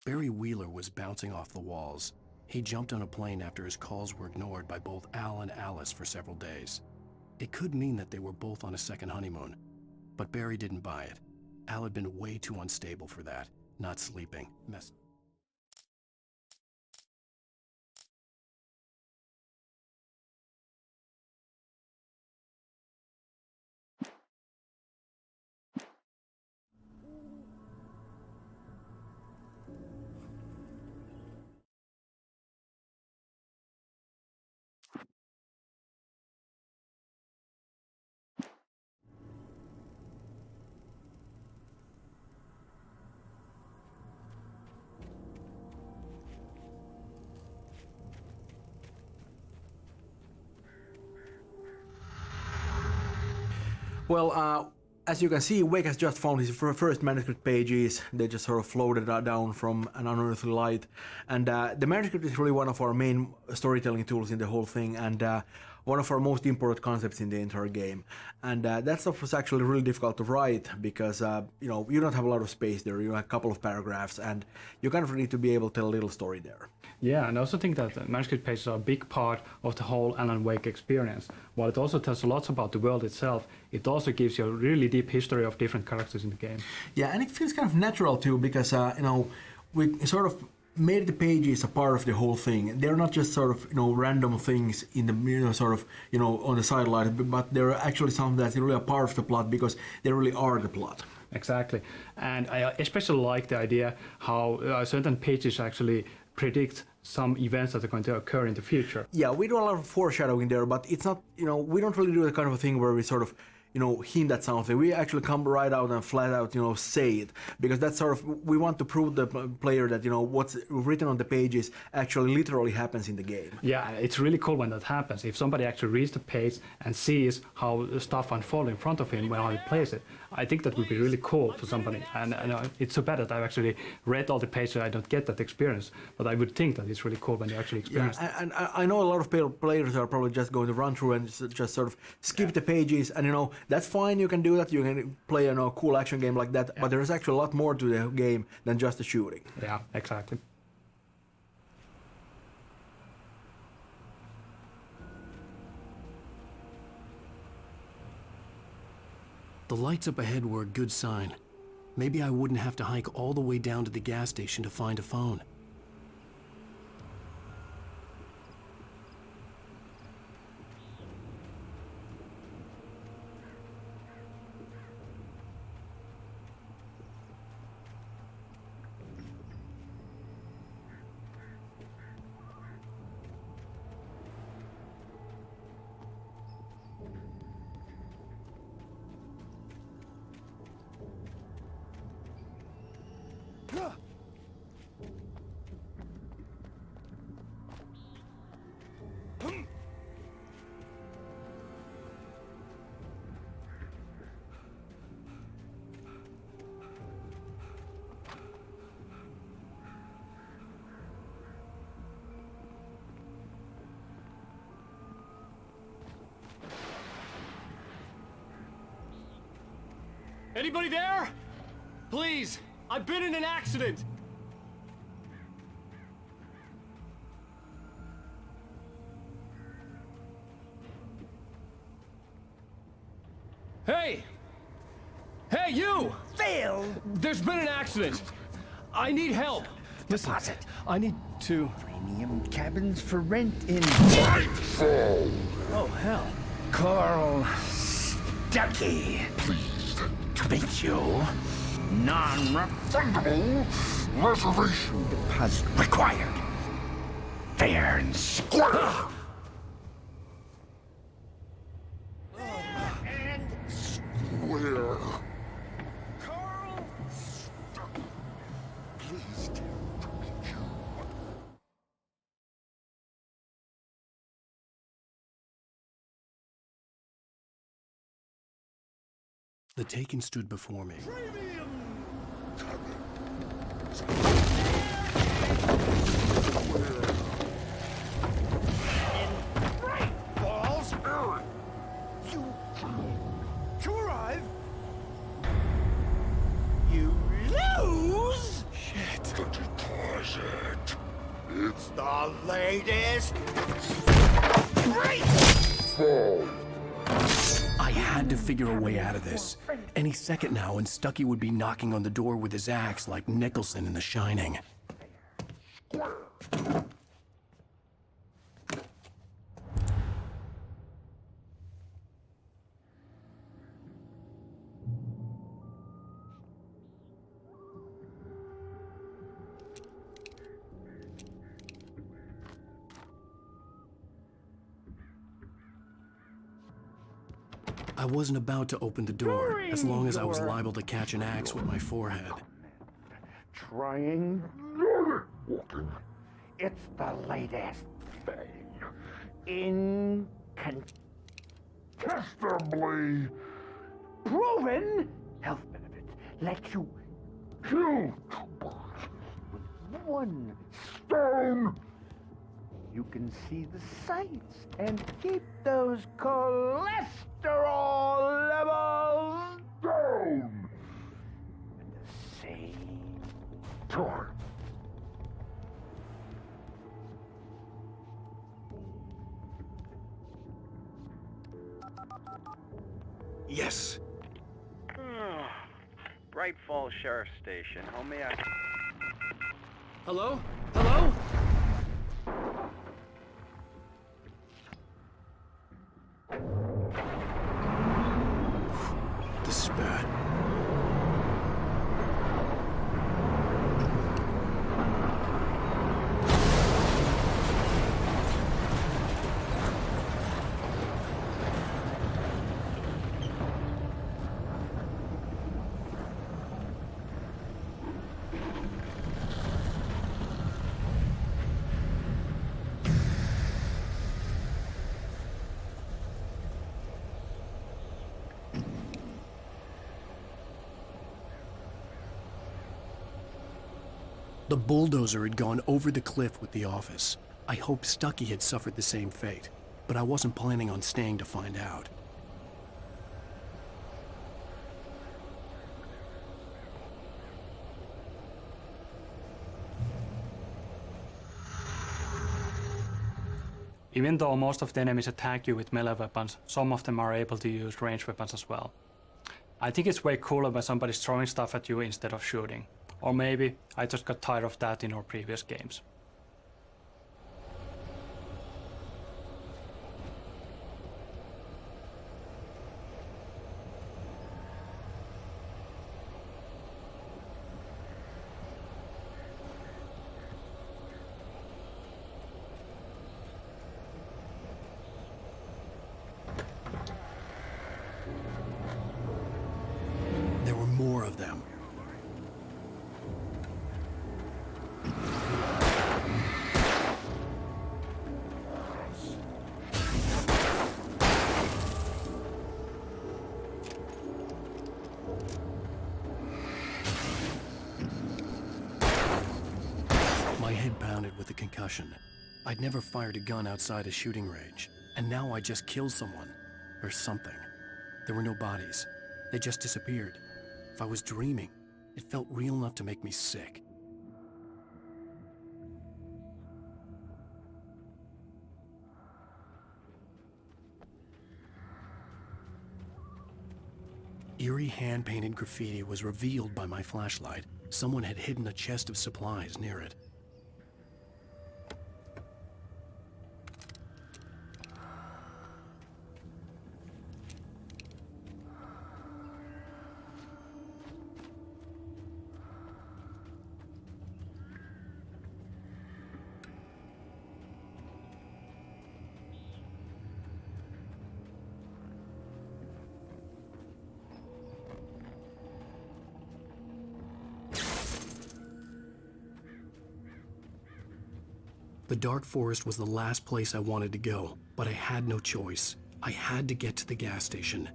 Barry Wheeler was bouncing off the walls. He jumped on a plane after his calls were ignored by both Al and Alice for several days. It could mean that they were both on a second honeymoon, but Barry didn't buy it. Al had been way too unstable for that, not sleeping. Well, as you can see, Wake has just found his first manuscript pages. They just sort of floated down from an unearthly light. And the manuscript is really one of our main storytelling tools in the whole thing, and one of our most important concepts in the entire game. And that stuff was actually really difficult to write because, you know, you don't have a lot of space there. You have a couple of paragraphs, and you kind of need to be able to tell a little story there. Yeah, and I also think that manuscript pages are a big part of the whole Alan Wake experience. While it also tells a lot about the world itself, it also gives you a really deep history of different characters in the game. Yeah, and it feels kind of natural too, because, you know, we sort of made the pages a part of the whole thing. They're not just sort of, you know, random things in the, you know, sort of, you know, on the sideline, but they're actually something that's really a part of the plot because they really are the plot. Exactly. And I especially like the idea how certain pages actually predict some events that are going to occur in the future. Yeah, we do a lot of foreshadowing there, but it's not, you know, we don't really do the kind of a thing where we sort of, you know, hint at something. We actually come right out and flat out, you know, say it, because that's sort of, we want to prove the player that, you know, what's written on the pages actually literally happens in the game. Yeah, it's really cool when that happens. If somebody actually reads the page and sees how stuff unfolds in front of him when he plays it, I think that would be really cool for somebody. And it's so bad that I've actually read all the pages, I don't get that experience, but I would think that it's really cool when you actually experience it. And I know a lot of players are probably just going to run through and just sort of skip the pages, and, you know, That's fine, you can do that, you can play a cool action game like that, but there's actually a lot more to the game than just the shooting. Yeah, exactly. The lights up ahead were a good sign. Maybe I wouldn't have to hike all the way down to the gas station to find a phone. Anybody there? Please, I've been in an accident. Hey! Hey, you! Phil! There's been an accident. I need help. Listen, Deposit. I need to... Premium cabins for rent in Nightfall. Oh, hell. Carl Stuckey. Pleased to meet you. Non-refundable reservation deposit required. Fair and square. And square. Carl Stuckey. Pleased to meet you. The Taken stood before me. Balls. You to arrive. You lose. Shit. The deposit. It's the latest. Great. Fall. I had to figure a way out of this. Any second now, and Stuckey would be knocking on the door with his axe like Nicholson in The Shining. I wasn't about to open the door, as long as I was liable to catch an axe with my forehead. Trying. It's the latest thing. Incontestably proven health benefits let you kill two birds with one stone. You can see the sights and keep those cholesterol levels down. At the same time. Yes. Bright Falls Sheriff Station. How may I... Hello? Hello? This is bad. The bulldozer had gone over the cliff with the office. I hoped Stuckey had suffered the same fate, but I wasn't planning on staying to find out. Even though most of the enemies attack you with melee weapons, some of them are able to use ranged weapons as well. I think it's way cooler when somebody's throwing stuff at you instead of shooting. Or maybe I just got tired of that in our previous games. There were more of them. My head pounded with the concussion. I'd never fired a gun outside a shooting range, and now I just killed someone. Or something. There were no bodies. They just disappeared. If I was dreaming, it felt real enough to make me sick. Eerie hand-painted graffiti was revealed by my flashlight. Someone had hidden a chest of supplies near it. The dark forest was the last place I wanted to go, but I had no choice. I had to get to the gas station.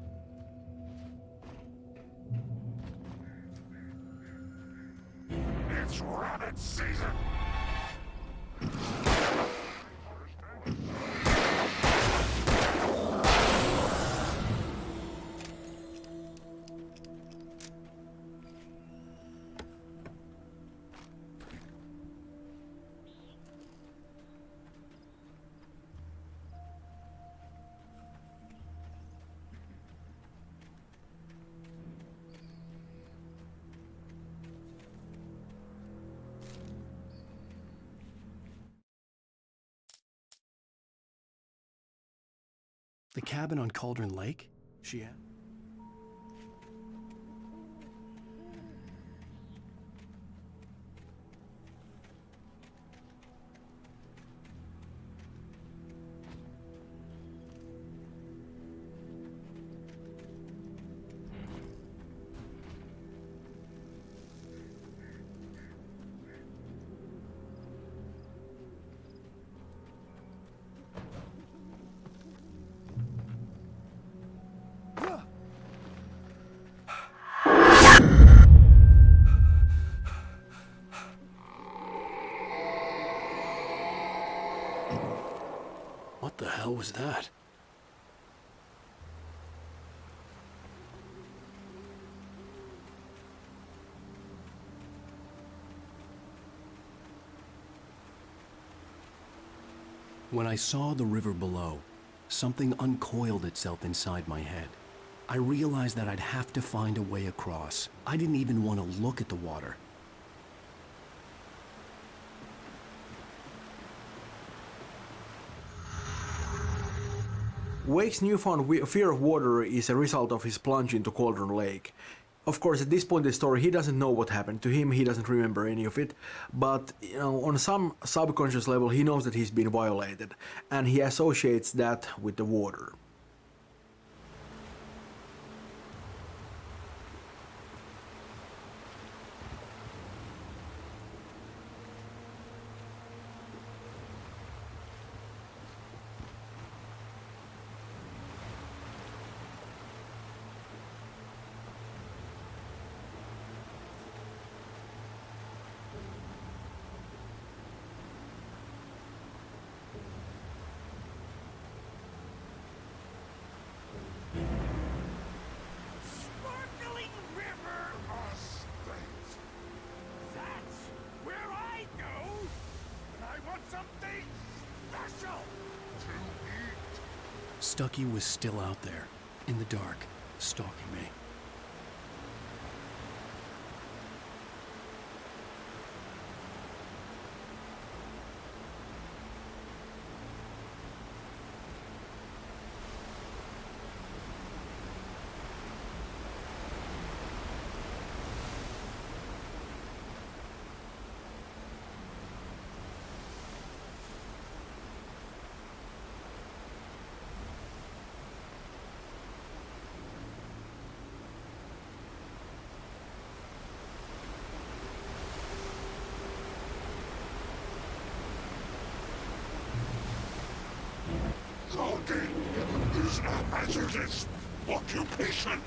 It's rabbit season! The cabin on Cauldron Lake? She had. What the hell was that? When I saw the river below, something uncoiled itself inside my head. I realized that I'd have to find a way across. I didn't even want to look at the water. Wake's newfound fear of water is a result of his plunge into Cauldron Lake. Of course, at this point in the story, he doesn't know what happened to him, he doesn't remember any of it, but on some subconscious level, he knows that he's been violated, and he associates that with the water. Stucky was still out there, in the dark, stalking me. Logging is a hazardous occupation.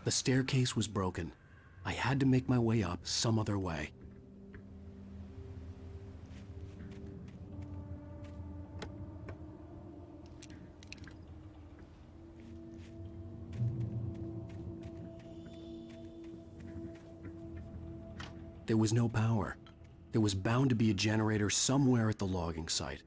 The staircase was broken. I had to make my way up some other way. There was no power. There was bound to be a generator somewhere at the logging site.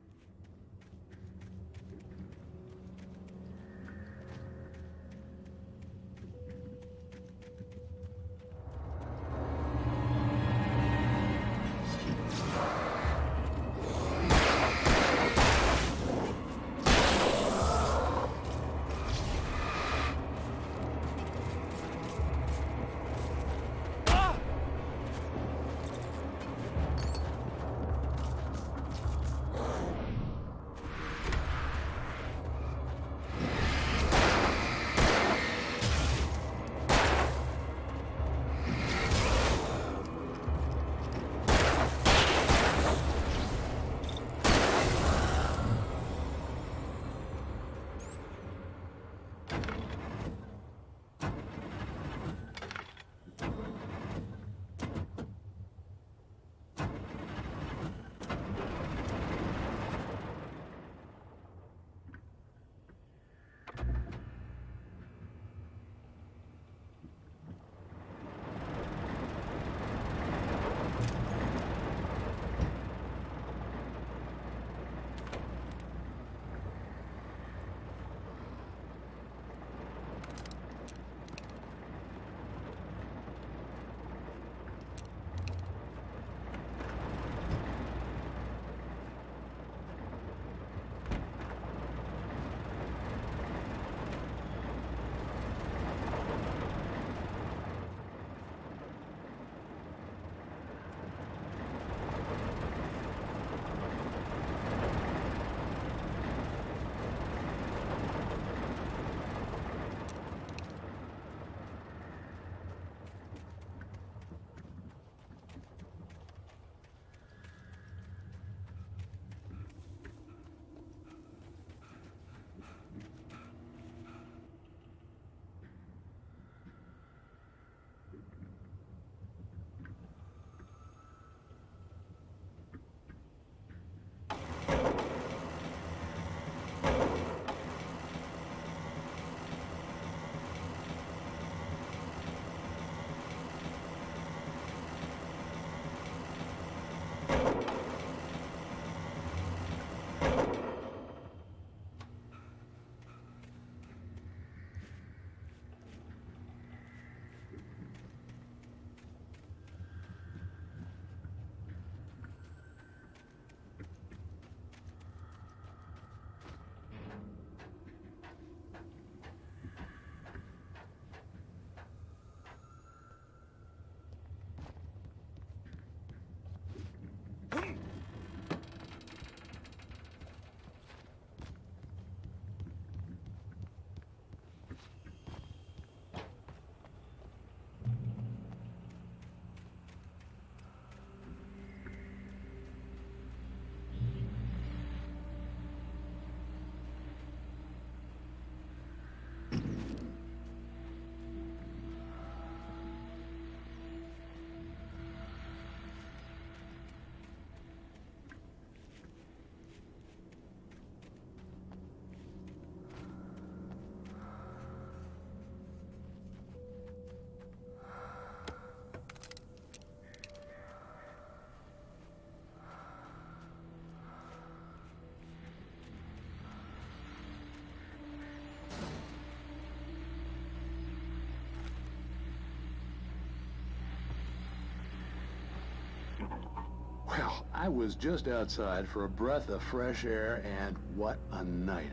Well, I was just outside for a breath of fresh air, and what a night.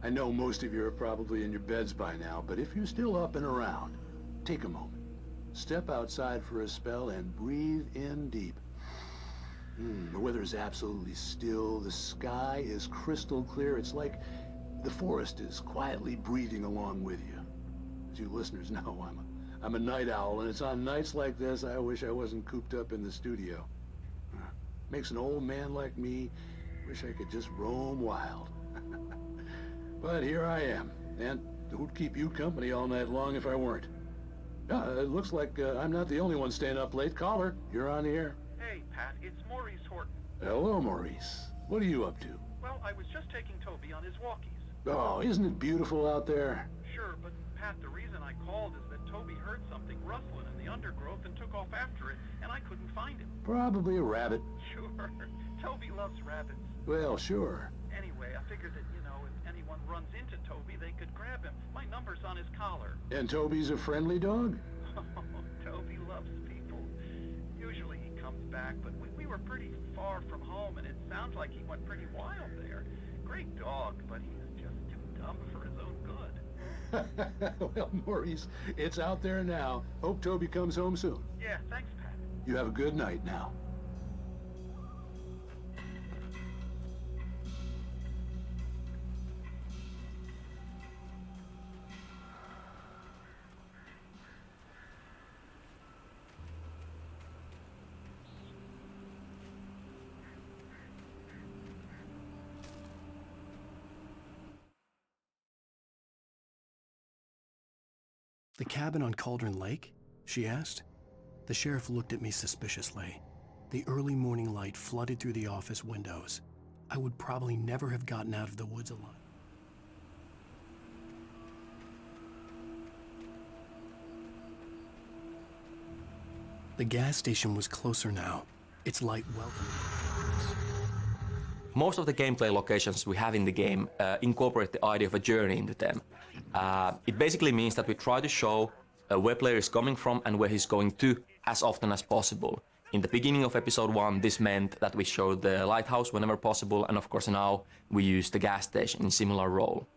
I know most of you are probably in your beds by now, but if you're still up and around, take a moment. Step outside for a spell and breathe in deep. The weather is absolutely still. The sky is crystal clear. It's like the forest is quietly breathing along with you. As you listeners know, I'm a night owl, and it's on nights like this I wish I wasn't cooped up in the studio. Makes an old man like me wish I could just roam wild. But here I am, and who'd keep you company all night long if I weren't? It looks like I'm not the only one staying up late. Caller, you're on the air. Hey, Pat, it's Maurice Horton. Hello, Maurice. What are you up to? Well, I was just taking Toby on his walkies. Oh, isn't it beautiful out there? Sure, but Pat, the reason I called is that Toby heard something rustling in the undergrowth and took off after it, and I couldn't find him. Probably a rabbit. Sure. Toby loves rabbits. Well, sure. Anyway, I figured that, if anyone runs into Toby, they could grab him. My number's on his collar. And Toby's a friendly dog? Oh, Toby loves people. Usually he comes back, but we were pretty far from home, and it sounds like he went pretty wild there. Great dog, but he's just too dumb for his own good. Well, Maurice, it's out there now. Hope Toby comes home soon. Yeah, thanks, Pat. You have a good night now. The cabin on Cauldron Lake? She asked. The sheriff looked at me suspiciously. The early morning light flooded through the office windows. I would probably never have gotten out of the woods alive. The gas station was closer now, its light welcoming. Most of the gameplay locations we have in the game incorporate the idea of a journey into them. It basically means that we try to show where player is coming from and where he's going to as often as possible. In the beginning of episode 1, this meant that we showed the lighthouse whenever possible, and of course now we use the gas station in similar role.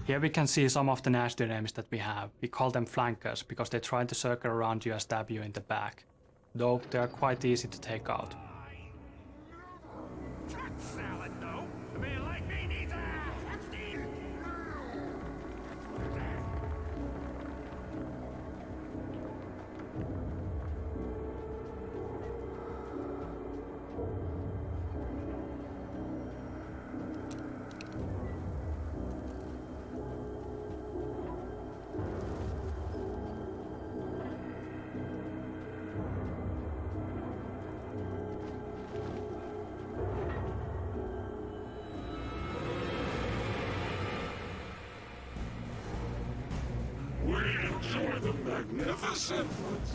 Here we can see some of the nasty names that we have. We call them flankers because they try to circle around you and stab you in the back. Though they are quite easy to take out. Salad, though. A man like me needs a hefty. the magnificent ones.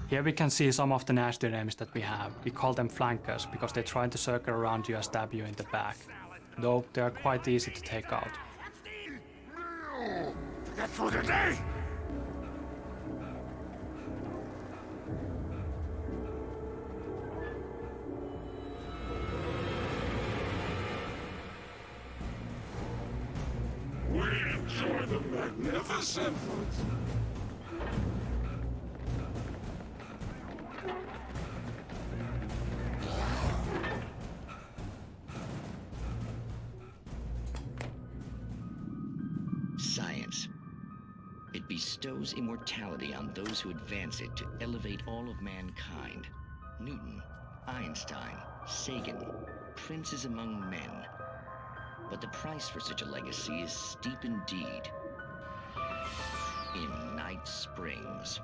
Here we can see some of the nasty names that we have. We call them flankers because they try to circle around you and stab you in the back. Though they are quite easy to take out. That's for today! We enjoy the magnificent ones. Science. It bestows immortality on those who advance it to elevate all of mankind. Newton, Einstein, Sagan, princes among men. But the price for such a legacy is steep indeed. In Night Springs.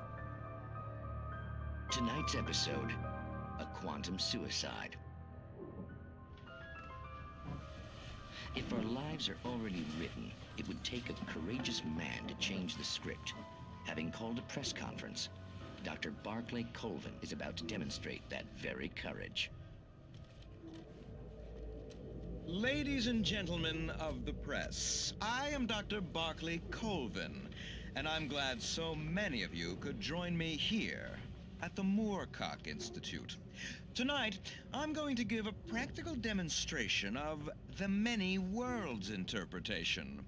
Tonight's episode, a quantum suicide. If our lives are already written, it would take a courageous man to change the script. Having called a press conference, Dr. Barclay Colvin is about to demonstrate that very courage. Ladies and gentlemen of the press, I am Dr. Barclay Colvin, and I'm glad so many of you could join me here at the Moorcock Institute. Tonight, I'm going to give a practical demonstration of the many worlds interpretation.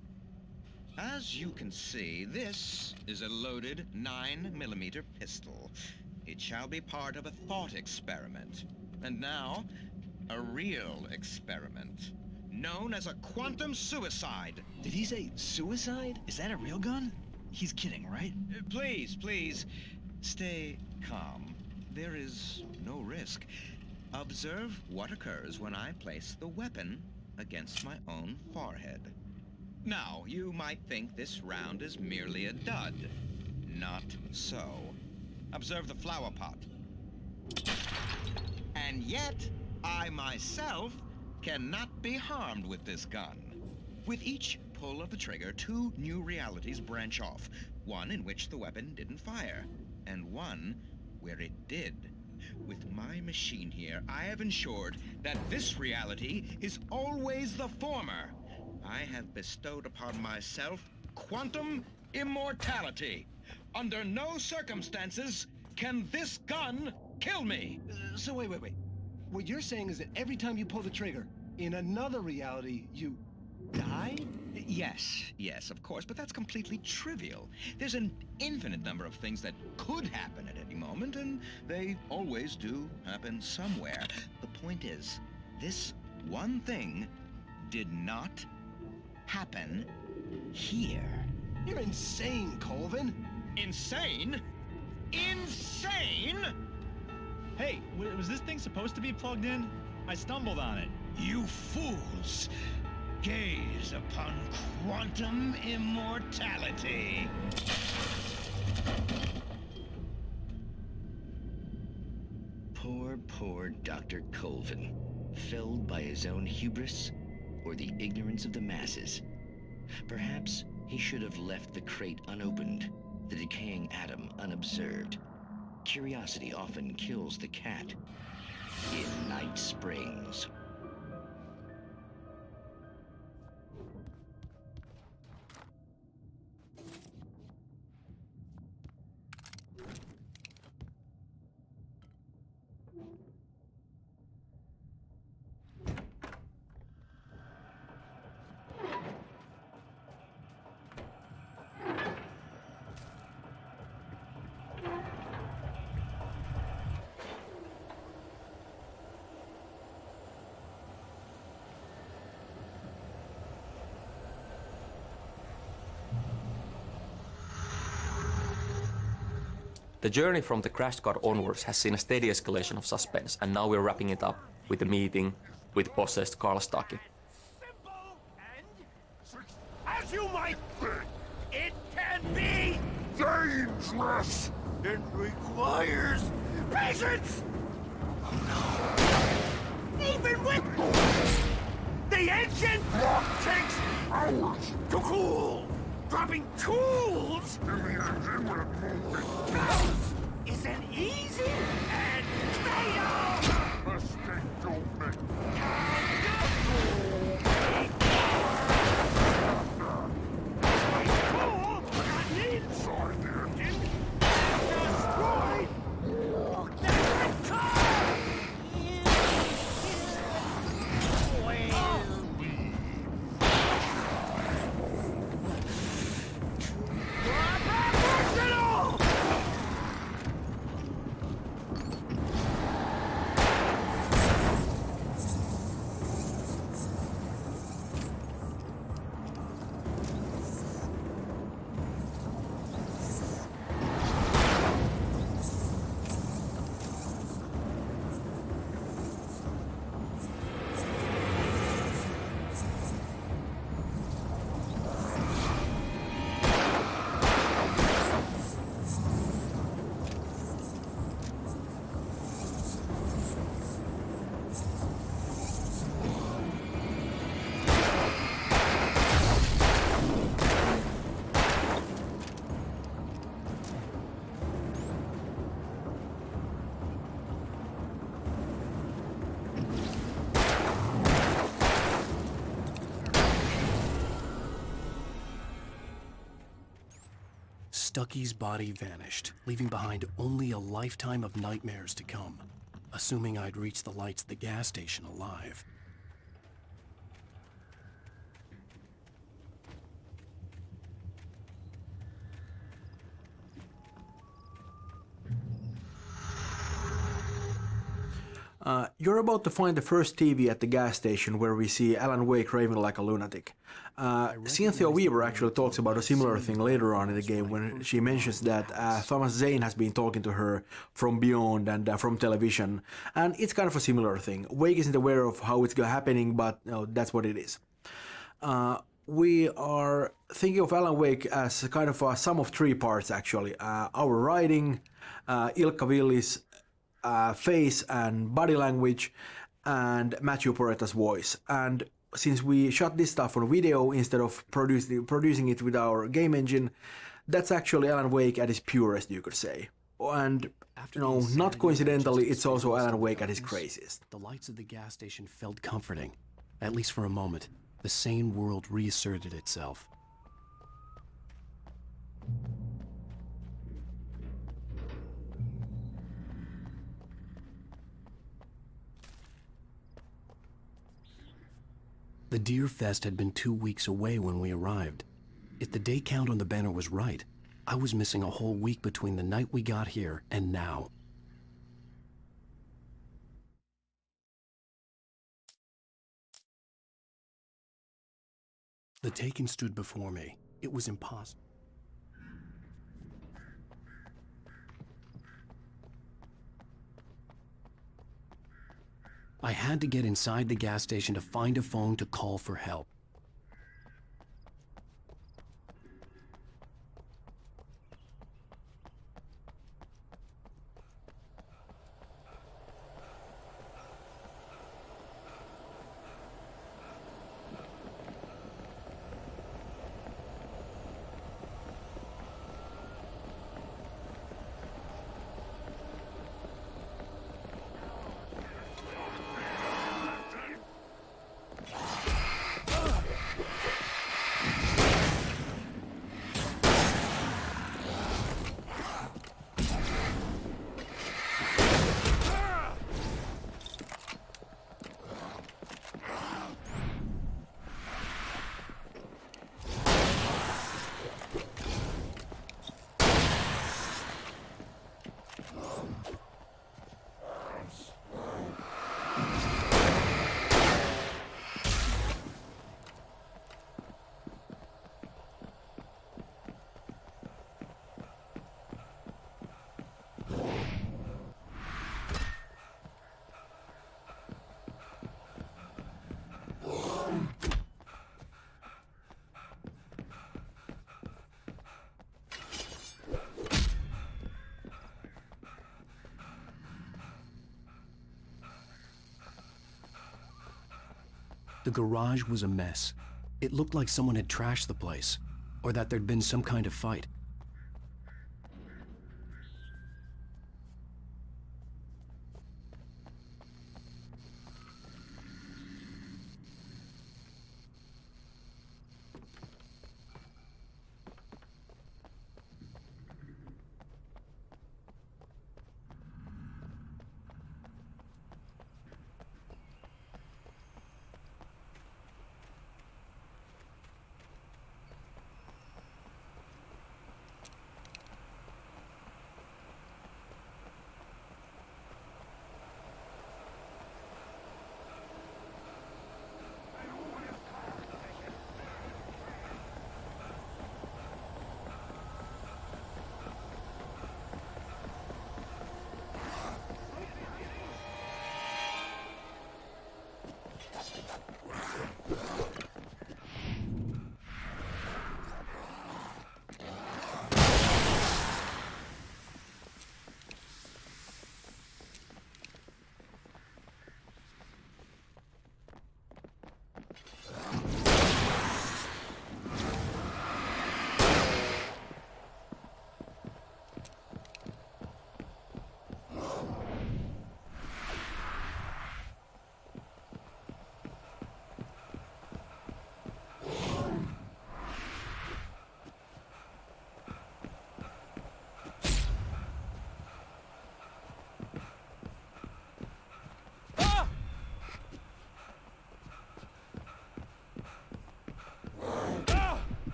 As you can see, this is a loaded 9mm pistol. It shall be part of a thought experiment. And now, a real experiment, known as a quantum suicide. Did he say suicide? Is that a real gun? He's kidding, right? Please, stay calm. There is no risk. Observe what occurs when I place the weapon against my own forehead. Now, you might think this round is merely a dud. Not so. Observe the flower pot. And yet, I myself cannot be harmed with this gun. With each pull of the trigger, two new realities branch off. One in which the weapon didn't fire, and one where it did. With my machine here, I have ensured that this reality is always the former. I have bestowed upon myself quantum immortality. Under no circumstances can this gun kill me. So wait. What you're saying is that every time you pull the trigger, in another reality, you die? Yes, of course, but that's completely trivial. There's an infinite number of things that could happen at any moment, and they always do happen somewhere. The point is, this one thing did not happen here. You're insane, Colvin. Insane? Insane? Hey, was this thing supposed to be plugged in? I stumbled on it. You fools! Gaze upon quantum immortality. Poor Dr. Colvin, felled by his own hubris or the ignorance of the masses. Perhaps he should have left the crate unopened, the decaying atom unobserved. Curiosity often kills the cat. In Night Springs. The journey from the crash car onwards has seen a steady escalation of suspense, and now we're wrapping it up with a meeting with possessed Karl Stacke. As you might think, it can be dangerous. It requires patience. Even with the ancient rock takes hours to cool. Dropping tools isn't easy and fatal. Mistake don't make. Stucky's body vanished, leaving behind only a lifetime of nightmares to come, assuming I'd reach the lights at the gas station alive. You're about to find the first TV at the gas station where we see Alan Wake raving like a lunatic. Cynthia Weaver actually talks about a similar thing later on in the game when she mentions that Thomas Zane has been talking to her from beyond and from television, and it's kind of a similar thing. Wake isn't aware of how it's happening, but that's what it is. We are thinking of Alan Wake as kind of a sum of three parts actually. Our writing, Ilkka Villi's face and body language, and Matthew Poretta's voice. And since we shot this stuff on video instead of producing it with our game engine, that's actually Alan Wake at his purest, you could say. And not coincidentally, it's also Alan Wake at his craziest. The lights of the gas station felt comforting, at least for a moment. The sane world reasserted itself. The Deer Fest had been 2 weeks away when we arrived. If the day count on the banner was right, I was missing a whole week between the night we got here and now. The Taken stood before me. It was impossible. I had to get inside the gas station to find a phone to call for help. The garage was a mess. It looked like someone had trashed the place, or that there'd been some kind of fight.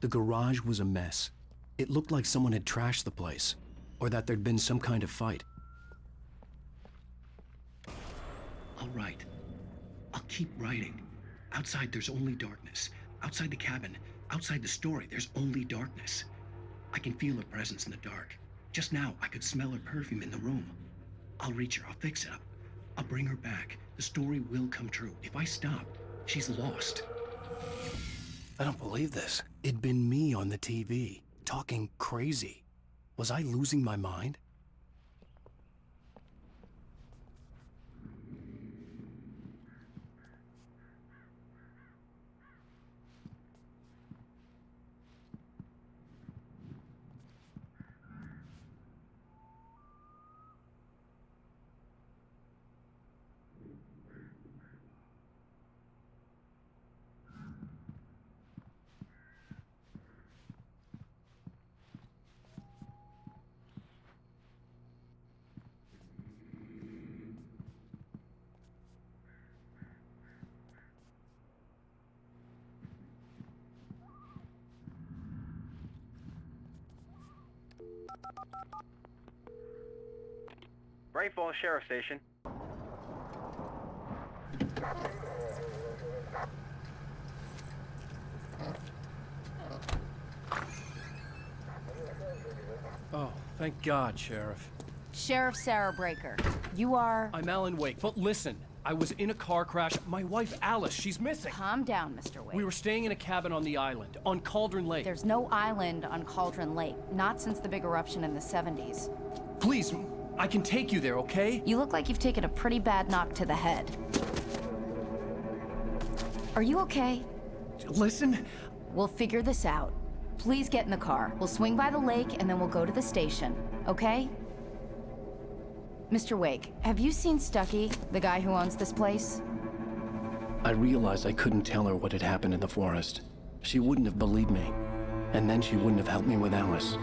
The garage was a mess. It looked like someone had trashed the place, or that there'd been some kind of fight. All right. I'll keep writing. Outside, there's only darkness. Outside the cabin, outside the story, there's only darkness. I can feel her presence in the dark. Just now, I could smell her perfume in the room. I'll reach her. I'll fix it up. I'll bring her back. The story will come true. If I stop, she's lost. I don't believe this. It'd been me on the TV, talking crazy. Was I losing my mind? Great Falls Sheriff Station. Oh, thank God, Sheriff. Sheriff Sarah Breaker. You are... I'm Alan Wake, but listen. I was in a car crash. My wife, Alice, she's missing. Calm down, Mr. Wake. We were staying in a cabin on the island, on Cauldron Lake. There's no island on Cauldron Lake. Not since the big eruption in the 70s. Please, I can take you there, okay? You look like you've taken a pretty bad knock to the head. Are you okay? Listen. We'll figure this out. Please get in the car. We'll swing by the lake and then we'll go to the station, okay? Mr. Wake, have you seen Stucky, the guy who owns this place? I realized I couldn't tell her what had happened in the forest. She wouldn't have believed me. And then she wouldn't have helped me with Alice.